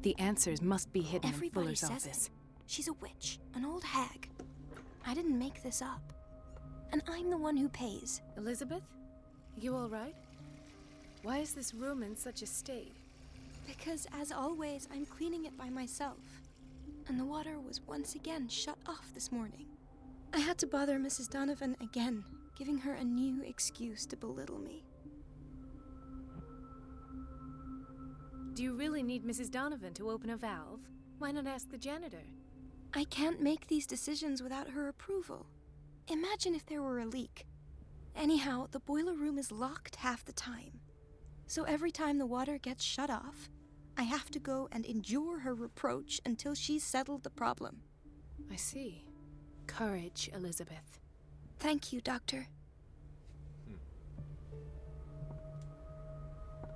The answers must be hidden in Everybody Fuller's says office. it. She's a witch, an old hag. I didn't make this up. And I'm the one who pays. Elizabeth? You all right? Why is this room in such a state? Because, as always, I'm cleaning it by myself. And the water was once again shut off this morning. I had to bother Mrs. Donovan again, giving her a new excuse to belittle me. Do you really need Mrs. Donovan to open a valve? Why not ask the janitor? I can't make these decisions without her approval. Imagine if there were a leak. Anyhow, the boiler room is locked half the time. So every time the water gets shut off, I have to go and endure her reproach until she's settled the problem. I see. Courage, Elizabeth. Thank you, Doctor.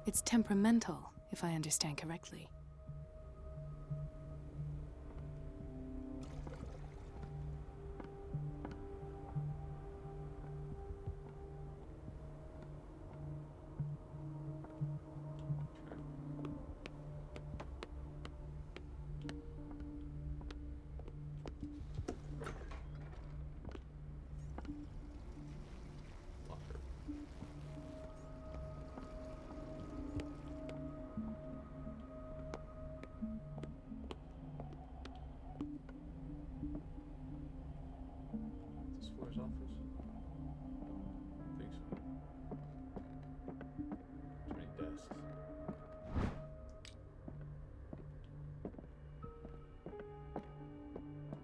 It's temperamental, if I understand correctly.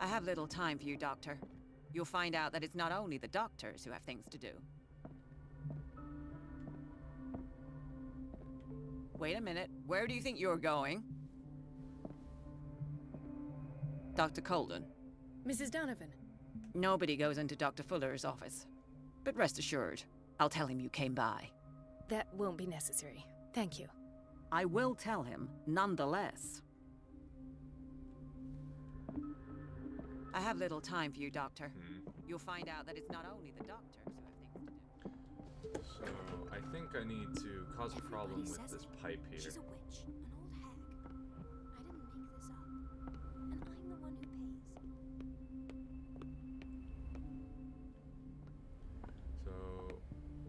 I have little time for you, Doctor. You'll find out that it's not only the doctors who have things to do. Wait a minute. Where do you think you're going? Dr. Colden. Mrs. Donovan. Nobody goes into Dr. Fuller's office. But rest assured, I'll tell him you came by. That won't be necessary. Thank you. I will tell him, nonetheless. I have little time for you, Doctor. You'll find out that it's not only the doctors who have things to do. So, I think I need to cause a problem with this pipe here. She's a witch, an old hag. I didn't make this up. And I'm the one who pays. So,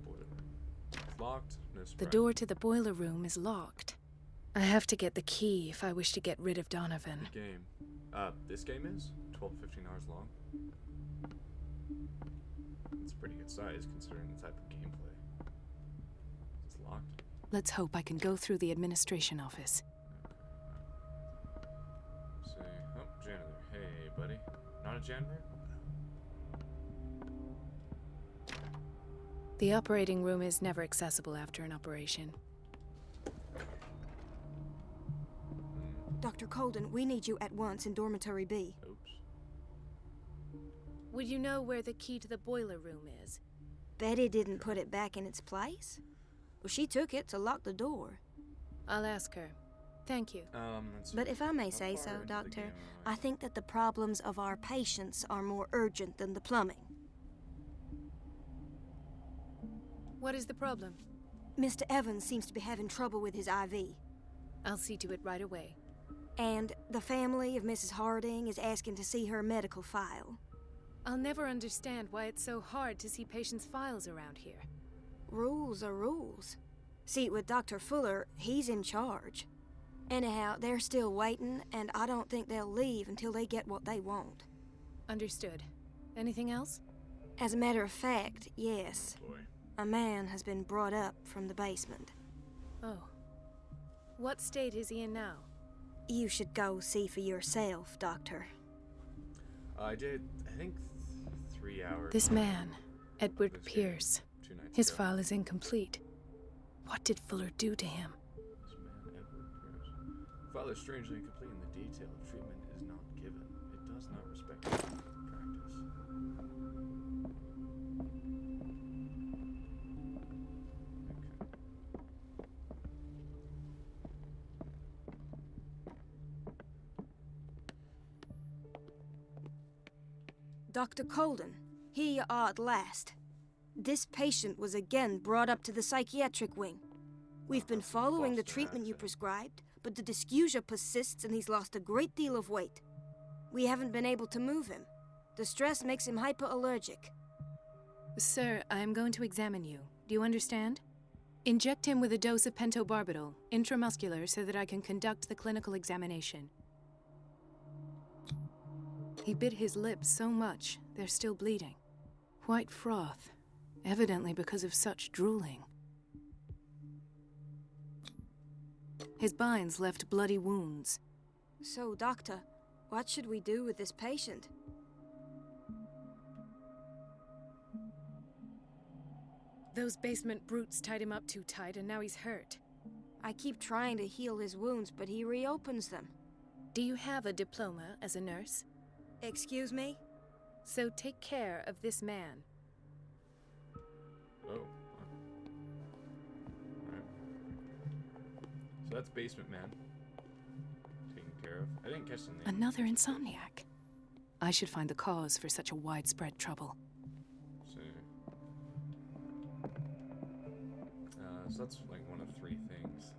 boiler room. It's locked. No The surprise. door to the boiler room is locked. I have to get the key if I wish to get rid of Donovan. Game. This game is 12 to 15 hours long. It's a pretty good size considering the type of gameplay. It's locked. Let's hope I can go through the administration office. See. Oh, janitor. Hey, buddy. Not a janitor? The operating room is never accessible after an operation. Dr. Colden, we need you at once in Dormitory B. Oops. Would you know where the key to the boiler room is? Betty didn't put it back in its place? Well, she took it to lock the door. I'll ask her. Thank you. Let's see. But if I may How say far so, into the Doctor, game am I think that the problems of our patients are more urgent than the plumbing. What is the problem? Mr. Evans seems to be having trouble with his IV. I'll see to it right away. And the family of Mrs. Harding is asking to see her medical file. I'll never understand why it's so hard to see patients' files around here. Rules are rules. See, with Dr. Fuller, he's in charge. Anyhow, they're still waiting, and I don't think they'll leave until they get what they want. Understood. Anything else? As a matter of fact, yes. Boy. A man has been brought up from the basement. Oh. What state is he in now? You should go see for yourself, Doctor. I did, I think, 3 hours. This man, Edward This game, Pierce. 2 nights His ago. file is incomplete. What did Fuller do to him? This man, Edward Pierce. File is strangely incomplete and the detail of treatment is not given. It does not respect practice. Dr. Colden, here you are at last. This patient was again brought up to the psychiatric wing. We've been following the treatment you prescribed, but the dysgeusia persists and he's lost a great deal of weight. We haven't been able to move him. The stress makes him hyperallergic. Sir, I am going to examine you. Do you understand? Inject him with a dose of pentobarbital, intramuscular, so that I can conduct the clinical examination. He bit his lips so much, they're still bleeding. White froth, evidently because of such drooling. His binds left bloody wounds. So, Doctor, what should we do with this patient? Those basement brutes tied him up too tight, and now he's hurt. I keep trying to heal his wounds, but he reopens them. Do you have a diploma as a nurse? Excuse me? So take care of this man. Oh. Alright. So that's Basement Man. Taken care of. I didn't catch the name. Another insomniac. I should find the cause for such a widespread trouble. So that's like one of 3 things.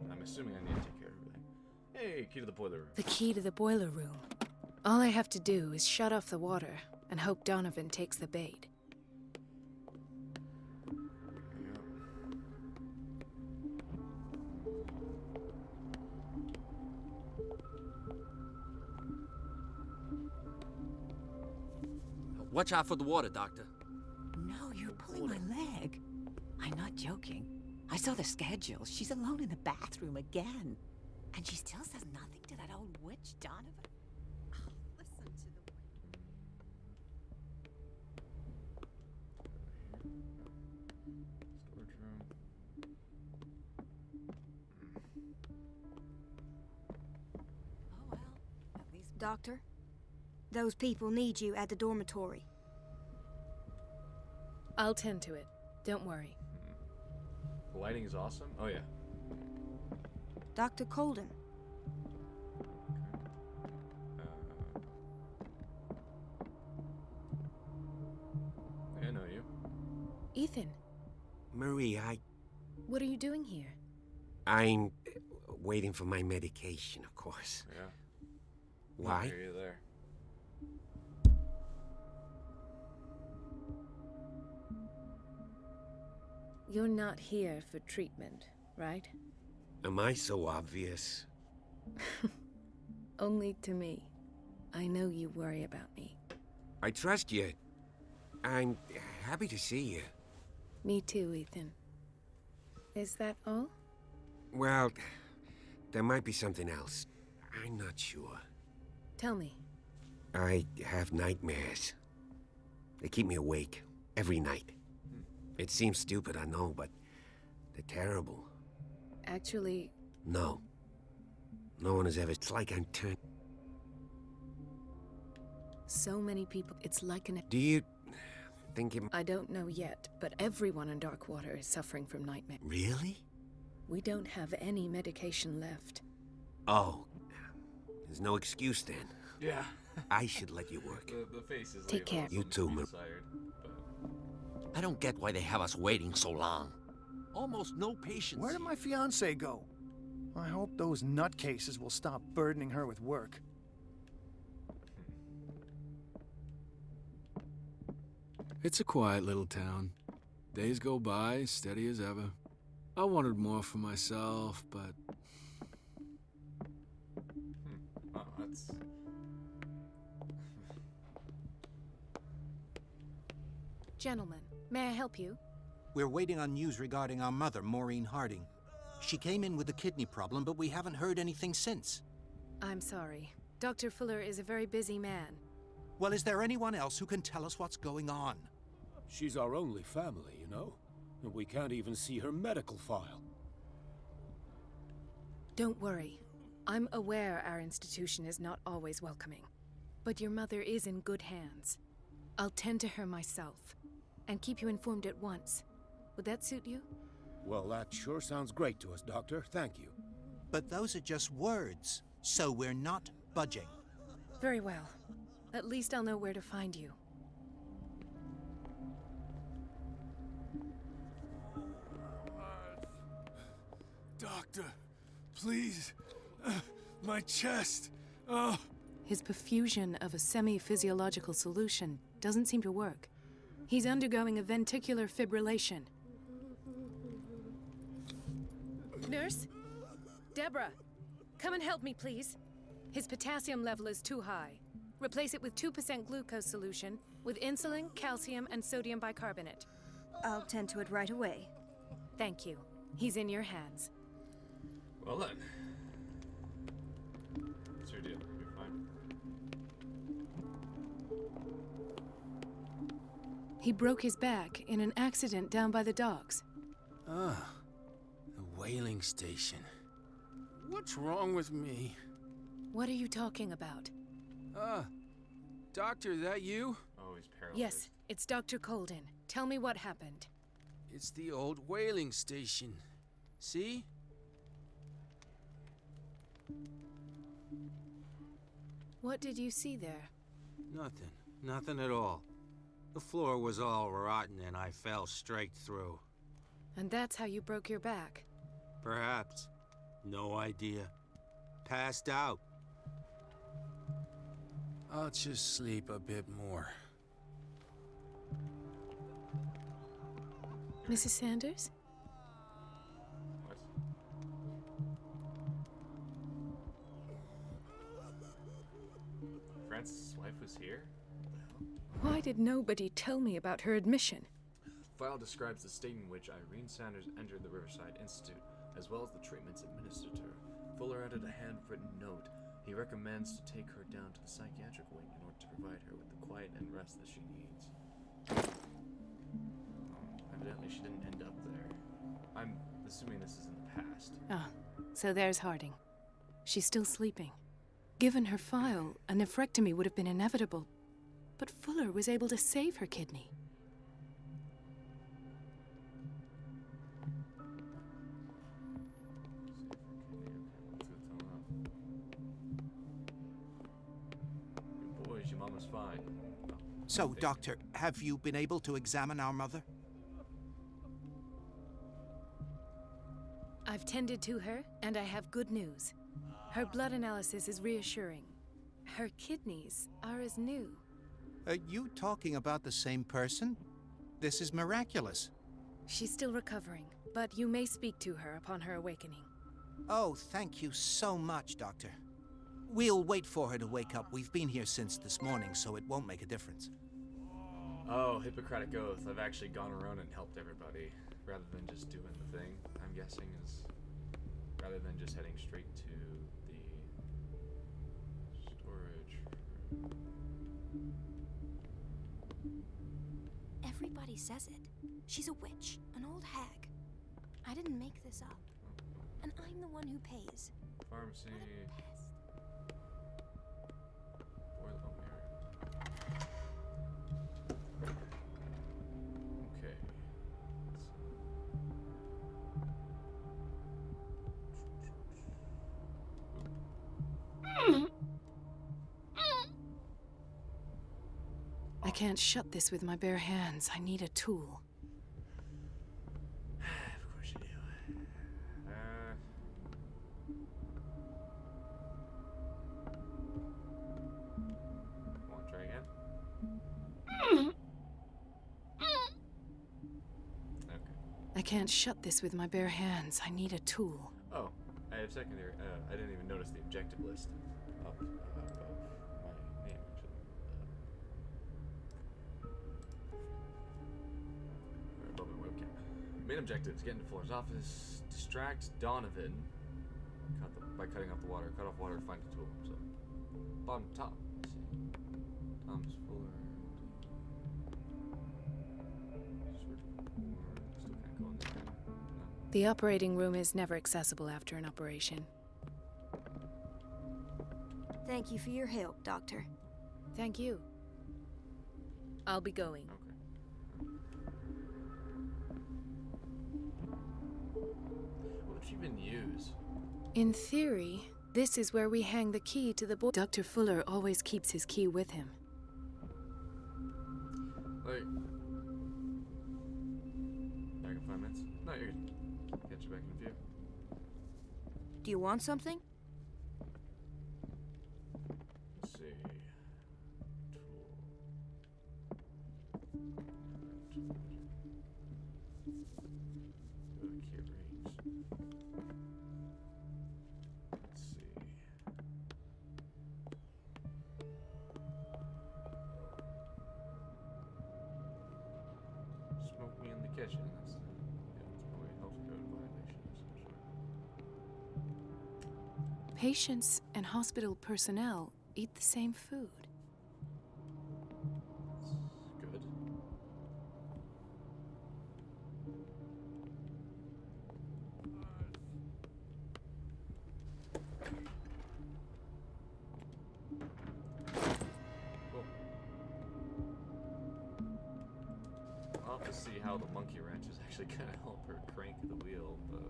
I'm assuming I need to take care of everything. Hey, key to the boiler room. The key to the boiler room. All I have to do is shut off the water and hope Donovan takes the bait. Yep. Watch out for the water, Doctor. No, you're pulling my leg. I'm not joking. I saw the schedule. She's alone in the bathroom again. And she still says nothing to that old witch, Donovan. Oh, listen. Doctor. Those people need you at the dormitory. I'll tend to it. Don't worry. The lighting is awesome. Oh, yeah. Dr. Colden. I know you. Ethan, Marie, what are you doing here? I'm waiting for my medication, of course. Yeah. Why? I hear you there. You're not here for treatment, right? Am I so obvious? Only to me. I know you worry about me. I trust you. I'm happy to see you. Me too, Ethan. Is that all? Well, there might be something else. I'm not sure. Tell me. I have nightmares. They keep me awake every night. It seems stupid, I know, but they're terrible. Actually... No. No one has ever... It's like I'm turned... So many people, it's like an... Do you think it... I don't know yet, but everyone in Darkwater is suffering from nightmares. Really? We don't have any medication left. Oh. There's no excuse then. Yeah. I should let you work. The face is Take care. You too, Mar... I don't get why they have us waiting so long. Almost no patience. Where did my fiancée go? I hope those nutcases will stop burdening her with work. It's a quiet little town. Days go by, steady as ever. I wanted more for myself, but... Oh, that's... Gentlemen, may I help you? We're waiting on news regarding our mother, Maureen Harding. She came in with a kidney problem, but we haven't heard anything since. I'm sorry. Dr. Fuller is a very busy man. Well, is there anyone else who can tell us what's going on? She's our only family, you know? And we can't even see her medical file. Don't worry. I'm aware our institution is not always welcoming. But your mother is in good hands. I'll tend to her myself. And keep you informed at once. Would that suit you? Well, that sure sounds great to us, Doctor. Thank you. But those are just words, so we're not budging. Very well. At least I'll know where to find you. Doctor, please. My chest. Oh. His perfusion of a semi-physiological solution doesn't seem to work. He's undergoing a ventricular fibrillation. Nurse? Deborah, come and help me, please. His potassium level is too high. Replace it with 2% glucose solution with insulin, calcium, and sodium bicarbonate. I'll tend to it right away. Thank you. He's in your hands. Well then. What's your deal? You're fine. He broke his back in an accident down by the docks. Ah, the whaling station. What's wrong with me? What are you talking about? Doctor, that you? Oh, he's paralyzed. Yes, it's Dr. Colden. Tell me what happened. It's the old whaling station. See? What did you see there? Nothing. Nothing at all. The floor was all rotten and I fell straight through. And that's how you broke your back? Perhaps. No idea. Passed out. I'll just sleep a bit more. Mrs. Sanders? What? Francis' wife was here? Why did nobody tell me about her admission? File describes the state in which Irene Sanders entered the Riverside Institute, as well as the treatments administered to her. Fuller added a handwritten note. He recommends to take her down to the psychiatric wing in order to provide her with the quiet and rest that she needs. Evidently, she didn't end up there. I'm assuming this is in the past. Ah, so there's Harding. She's still sleeping. Given her file, a nephrectomy would have been inevitable. But Fuller was able to save her kidney. Boys, your mama's fine. So, Doctor, have you been able to examine our mother? I've tended to her, and I have good news. Her blood analysis is reassuring. Her kidneys are as new. Are you talking about the same person? This is miraculous. She's still recovering, but you may speak to her upon her awakening. Oh, thank you so much, Doctor. We'll wait for her to wake up. We've been here since this morning, so it won't make a difference. Oh, Hippocratic Oath. I've actually gone around and helped everybody, rather than just doing the thing, I'm guessing, is... rather than just heading straight to the storage room. Everybody says it. She's a witch, an old hag. I didn't make this up. And I'm the one who pays. Pharmacy. Okay. I can't shut this with my bare hands. I need a tool. Of course you do. Want to try again? Okay. I can't shut this with my bare hands. I need a tool. Oh, I have secondary. I didn't even notice the objective list of my name, actually. Above my webcam. Main objectives: get into Fuller's office, distract Donovan by cutting off the water. Cut off water, find a tool. So, bottom top. Let's see. Thomas Fuller. Still can't go in there. No. The operating room is never accessible after an operation. Thank you for your help, Doctor. Thank you. I'll be going. Okay. What would you even use? In theory, this is where we hang the key to the Dr. Fuller always keeps his key with him. Like, back in 5 minutes? No, you're good. Get you back in a few. Do you want something? Let's see. Key rings. Let's see. Smoke me in the kitchen. That's probably a health code violation of some sort. Patients and hospital personnel eat the same food. Good. Cool. I'll have to see how the monkey wrench is actually gonna help her crank the wheel, but...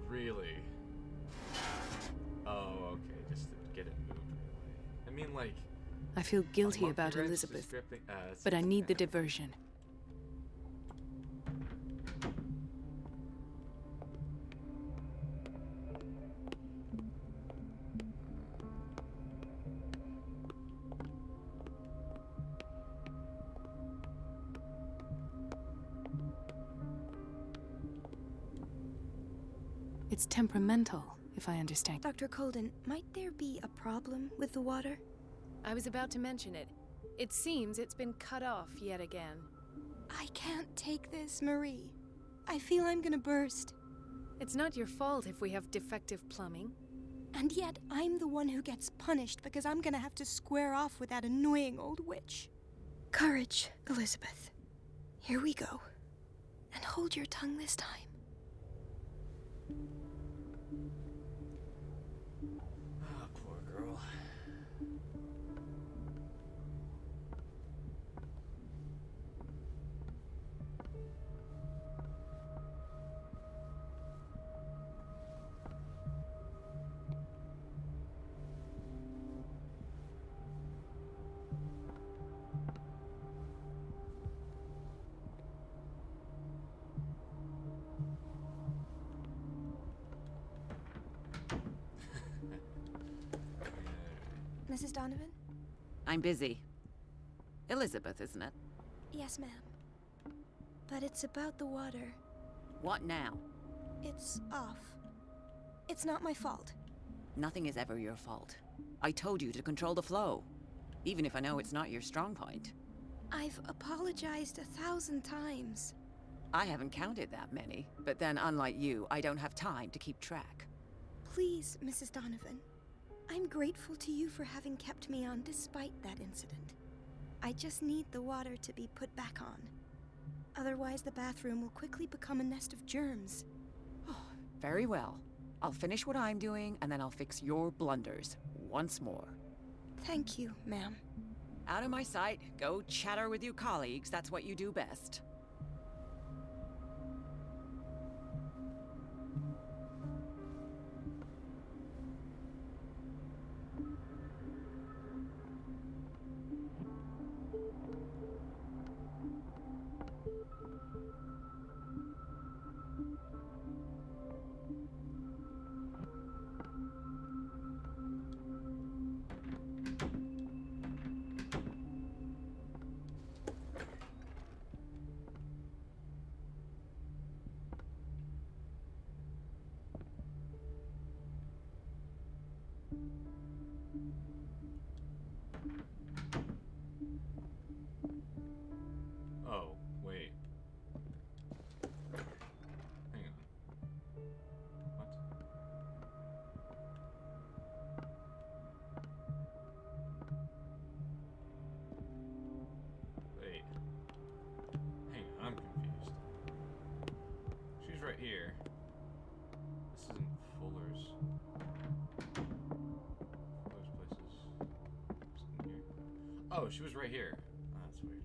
Really? Oh, okay, just to get it moved right away. I mean, like... I feel guilty monkey about wrench Elizabeth, just gripping- but I need the diversion. It's temperamental, if I understand. Dr. Colden, might there be a problem with the water? I was about to mention it. It seems it's been cut off yet again. I can't take this, Marie. I feel I'm gonna burst. It's not your fault if we have defective plumbing. And yet, I'm the one who gets punished because I'm gonna have to square off with that annoying old witch. Courage, Elizabeth. Here we go. And hold your tongue this time. Ah, poor girl. Mrs. Donovan? I'm busy. Elizabeth, isn't it? Yes, ma'am. But it's about the water. What now? It's off. It's not my fault. Nothing is ever your fault. I told you to control the flow, even if I know it's not your strong point. I've apologized 1,000 times. I haven't counted that many, but then unlike you, I don't have time to keep track. Please, Mrs. Donovan. I'm grateful to you for having kept me on despite that incident. I just need the water to be put back on. Otherwise, the bathroom will quickly become a nest of germs. Oh, very well. I'll finish what I'm doing, and then I'll fix your blunders once more. Thank you, ma'am. Out of my sight. Go chatter with your colleagues. That's what you do best. Oh, wait. Hang on. What? Wait. Hang on, I'm confused. She's right here. This isn't Fuller's. Fuller's place is in here. Oh, she was right here. Oh, that's weird.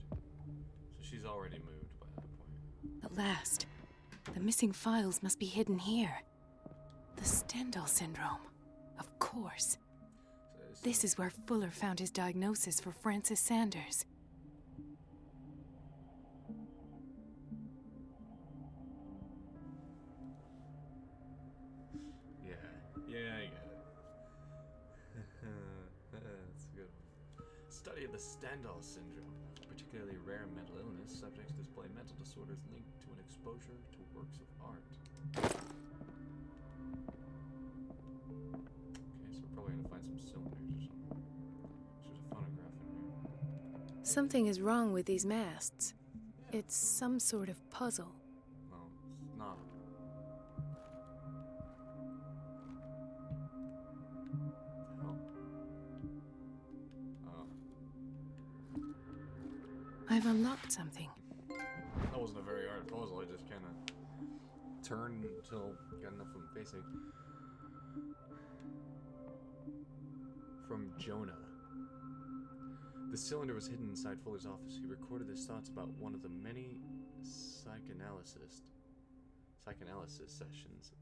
So she's already moved by that point. At last. The missing files must be hidden here. The Stendhal syndrome. Of course. This is where Fuller found his diagnosis for Francis Sanders. Yeah, I get it. That's a good one. Study of the Stendhal syndrome. Particularly rare mental illness, subjects display mental disorders linked to an exposure to works of art. Okay, so we're probably gonna find some cylinders or something. There's a phonograph in here. Something is wrong with these masts. It's some sort of puzzle. Well, it's not. What the hell? Oh. I've unlocked something. That wasn't a very hard puzzle, I just kinda turned until I got enough of them facing. From Jonah. The cylinder was hidden inside Fuller's office. He recorded his thoughts about one of the many psychoanalysis sessions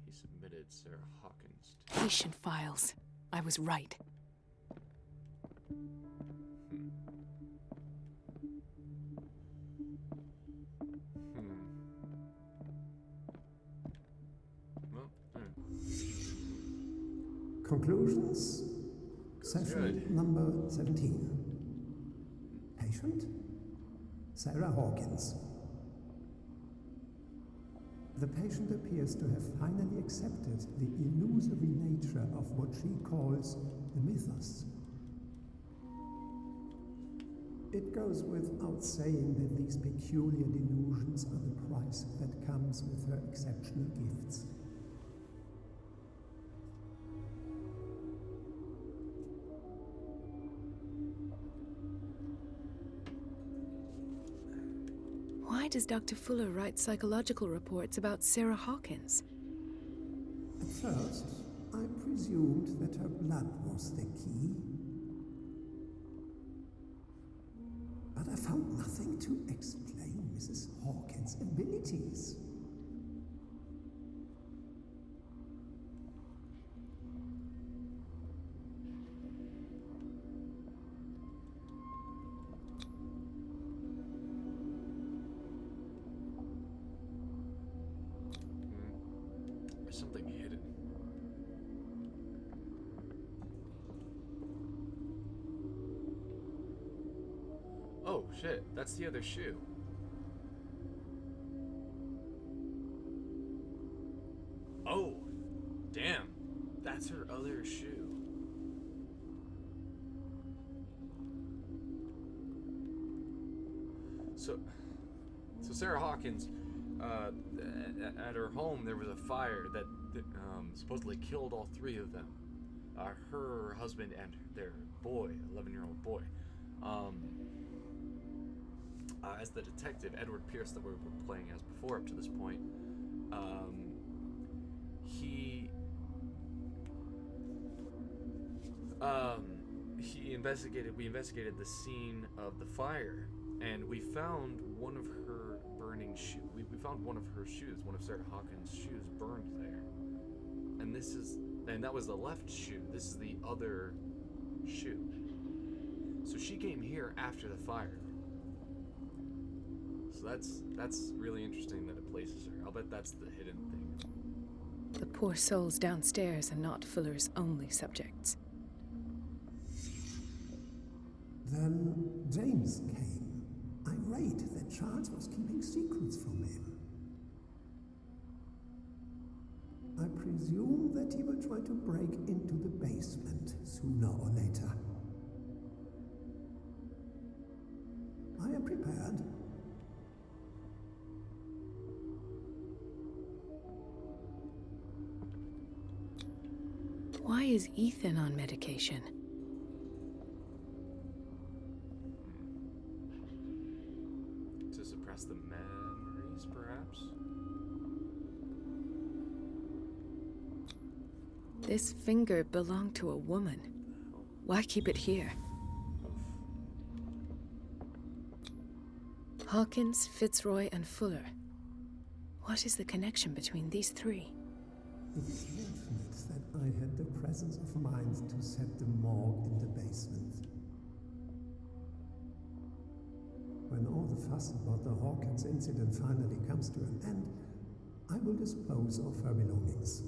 he submitted Sarah Hawkins to. Patient files. I was right. Well, Conclusions? Session good. number 17. Patient? Sarah Hawkins. The patient appears to have finally accepted the illusory nature of what she calls the mythos. It goes without saying that these peculiar delusions are the price that comes with her exceptional gifts. does Dr. Fuller write psychological reports about Sarah Hawkins? At first, I presumed that her blood was the key. But I found nothing to explain Mrs. Hawkins' abilities. There's something hidden. Oh, shit. That's the other shoe. Oh, damn. That's her other shoe. So Sarah Hawkins, at her home, there was a fire that supposedly killed all three of them. Her husband and their boy, 11-year-old boy. As the detective, Edward Pierce, that we were playing as before up to this point, we investigated the scene of the fire, and we found one of her burning shoes. We found one of her shoes, one of Sarah Hawkins' shoes burned there. And that was the left shoe. This is the other shoe. So she came here after the fire. So that's really interesting that it places her. I'll bet that's the hidden thing. The poor souls downstairs are not Fuller's only subjects. Then James came, irate that Charles was keeping secrets from him. I presume that he will try to break into the basement sooner or later. I am prepared. Why is Ethan on medication? To suppress the memories, perhaps? This finger belonged to a woman. Why keep it here? Hawkins, Fitzroy, and Fuller. What is the connection between these three? It is fortunate that I had the presence of mind to set the morgue in the basement. When all the fuss about the Hawkins incident finally comes to an end, I will dispose of her belongings.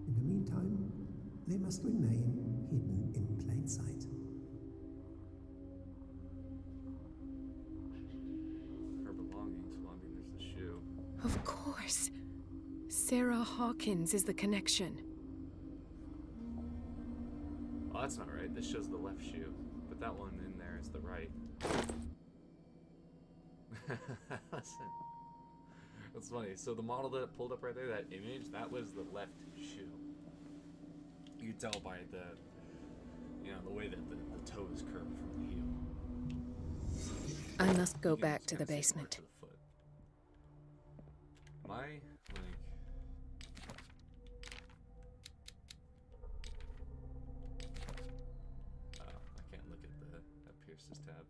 In the meantime, they must remain hidden in plain sight. Her belongings. Well, I mean, there's the shoe. Of course. Sarah Hawkins is the connection. Oh, that's not right. This shows the left shoe. Put that one in there as the right. Listen. That's funny. So the model that pulled up right there, that image, that was the left shoe. You can tell by the way that the toe is curved from the heel. I must go back to the basement. To the foot. Am I, like... I can't look at Pierce's tab.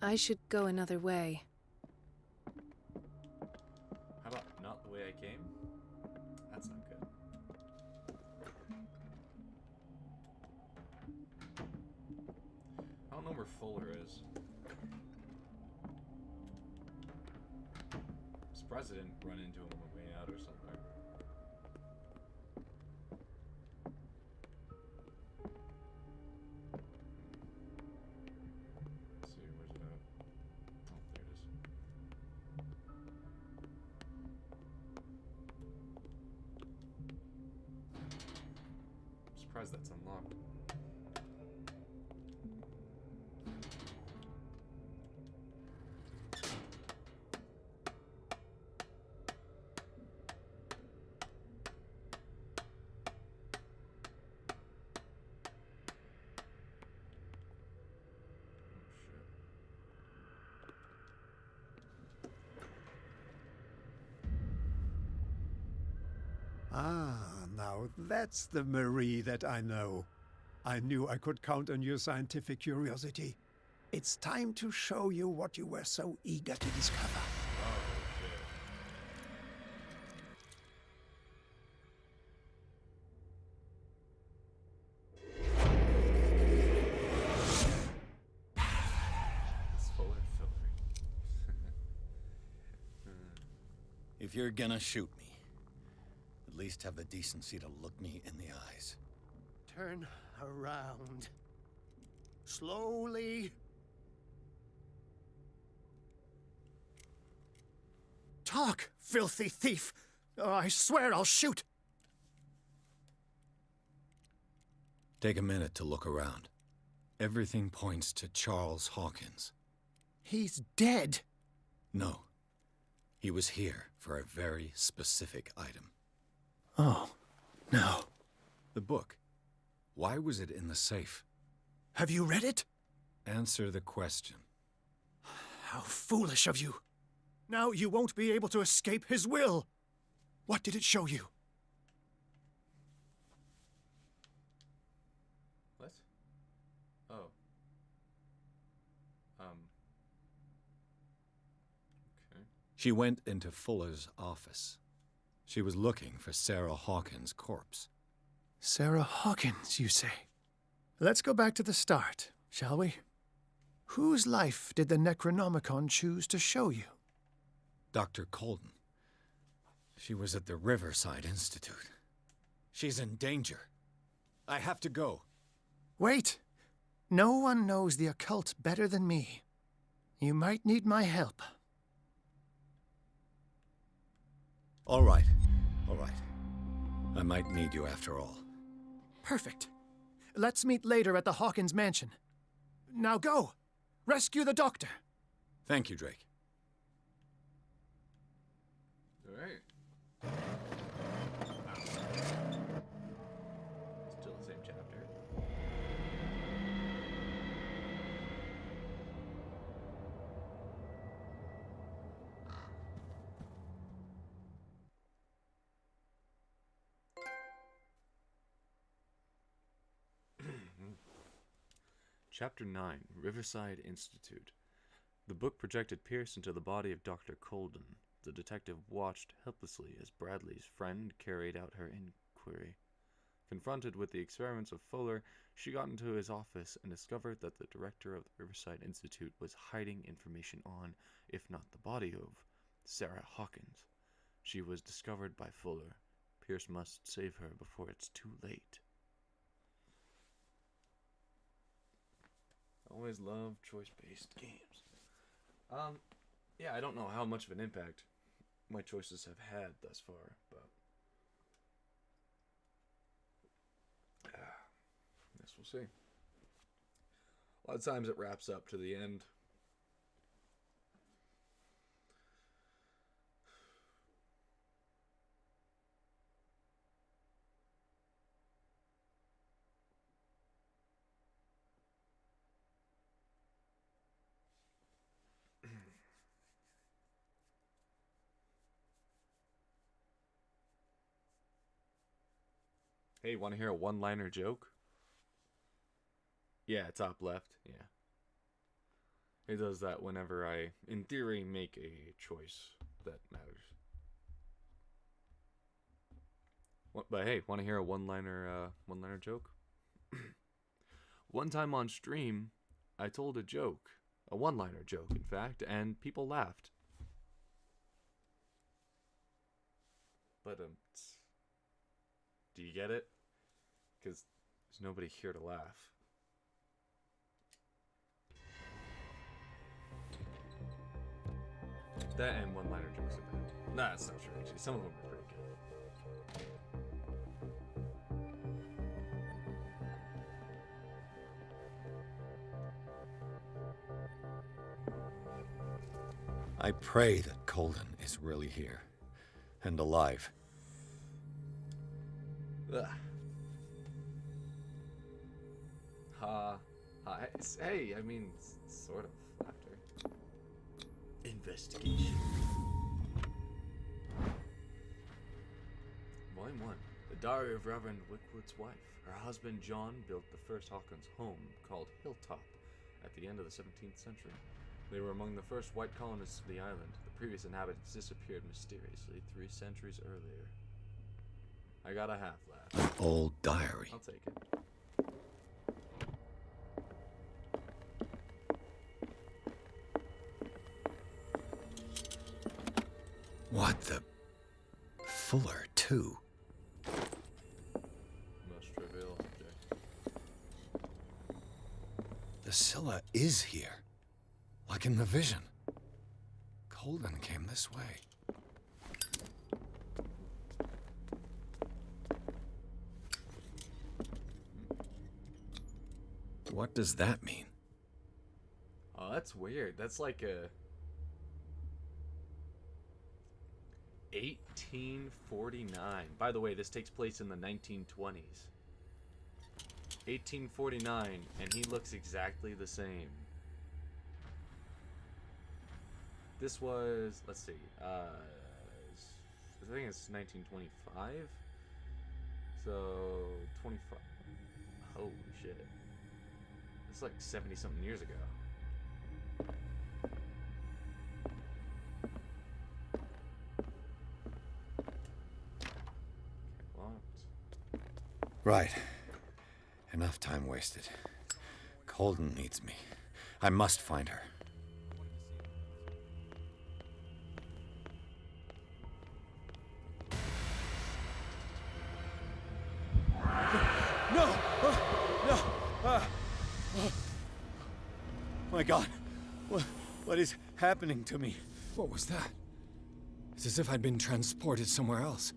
I should go another way. How about not the way I came? That's not good. I don't know where Fuller is. I'm surprised I didn't run into him on the way out or something. Let's see, where's it at? Oh, there it is. I'm surprised that's unlocked. Ah, now that's the Marie that I know. I knew I could count on your scientific curiosity. It's time to show you what you were so eager to discover. If you're gonna shoot me, at least have the decency to look me in the eyes. Turn around. Slowly. Talk, filthy thief! Oh, I swear I'll shoot! Take a minute to look around. Everything points to Charles Hawkins. He's dead! No. He was here for a very specific item. Oh, no. The book. Why was it in the safe? Have you read it? Answer the question. How foolish of you. Now you won't be able to escape his will. What did it show you? What? Oh. Okay. She went into Fuller's office. She was looking for Sarah Hawkins' corpse. Sarah Hawkins, you say? Let's go back to the start, shall we? Whose life did the Necronomicon choose to show you? Dr. Colden. She was at the Riverside Institute. She's in danger. I have to go. Wait. No one knows the occult better than me. You might need my help. All right. All right. I might need you after all. Perfect. Let's meet later at the Hawkins mansion. Now go! Rescue the doctor! Thank you, Drake. Alright. Still the same chapter. Chapter 9, Riverside Institute. The book projected Pierce into the body of Dr. Colden. The detective watched helplessly as Bradley's friend carried out her inquiry. Confronted with the experiments of Fuller, she got into his office and discovered that the director of the Riverside Institute was hiding information on, if not the body of, Sarah Hawkins. She was discovered by Fuller. Pierce must save her before it's too late. Always love choice-based games. Yeah, I don't know how much of an impact my choices have had thus far, but I guess we'll see. A lot of times it wraps up to the end. Hey, want to hear a one-liner joke? Yeah, top left. Yeah. It does that whenever I, in theory, make a choice that matters. But hey, want to hear a one-liner joke? One time on stream, I told a joke, a one-liner joke, in fact, and people laughed. But do you get it? Because there's nobody here to laugh. That and one-liner jokes are bad. Nah, that's not true, actually. Some of them are pretty good. I pray that Colden is really here. And alive. Ugh. Hey, I mean, sort of laughter. Investigation. What? Volume 1. The Diary of Reverend Wickwood's wife. Her husband John built the first Hawkins home, called Hilltop, at the end of the 17th century. They were among the first white colonists of the island. The previous inhabitants disappeared mysteriously 3 centuries earlier. I got a half laugh. An old diary. I'll take it. What the... Fuller, too. Most trivial object. The Scylla is here. Like in the vision. Colden came this way. What does that mean? Oh, that's weird. That's like a... 1849. By the way, this takes place in the 1920s. 1849, and he looks exactly the same. This was, let's see, I think it's 1925. So, 25. Holy shit. It's like 70-something years ago. Right. Enough time wasted. Colden needs me. I must find her. No! No! My God. What is happening to me? What was that? It's as if I'd been transported somewhere else.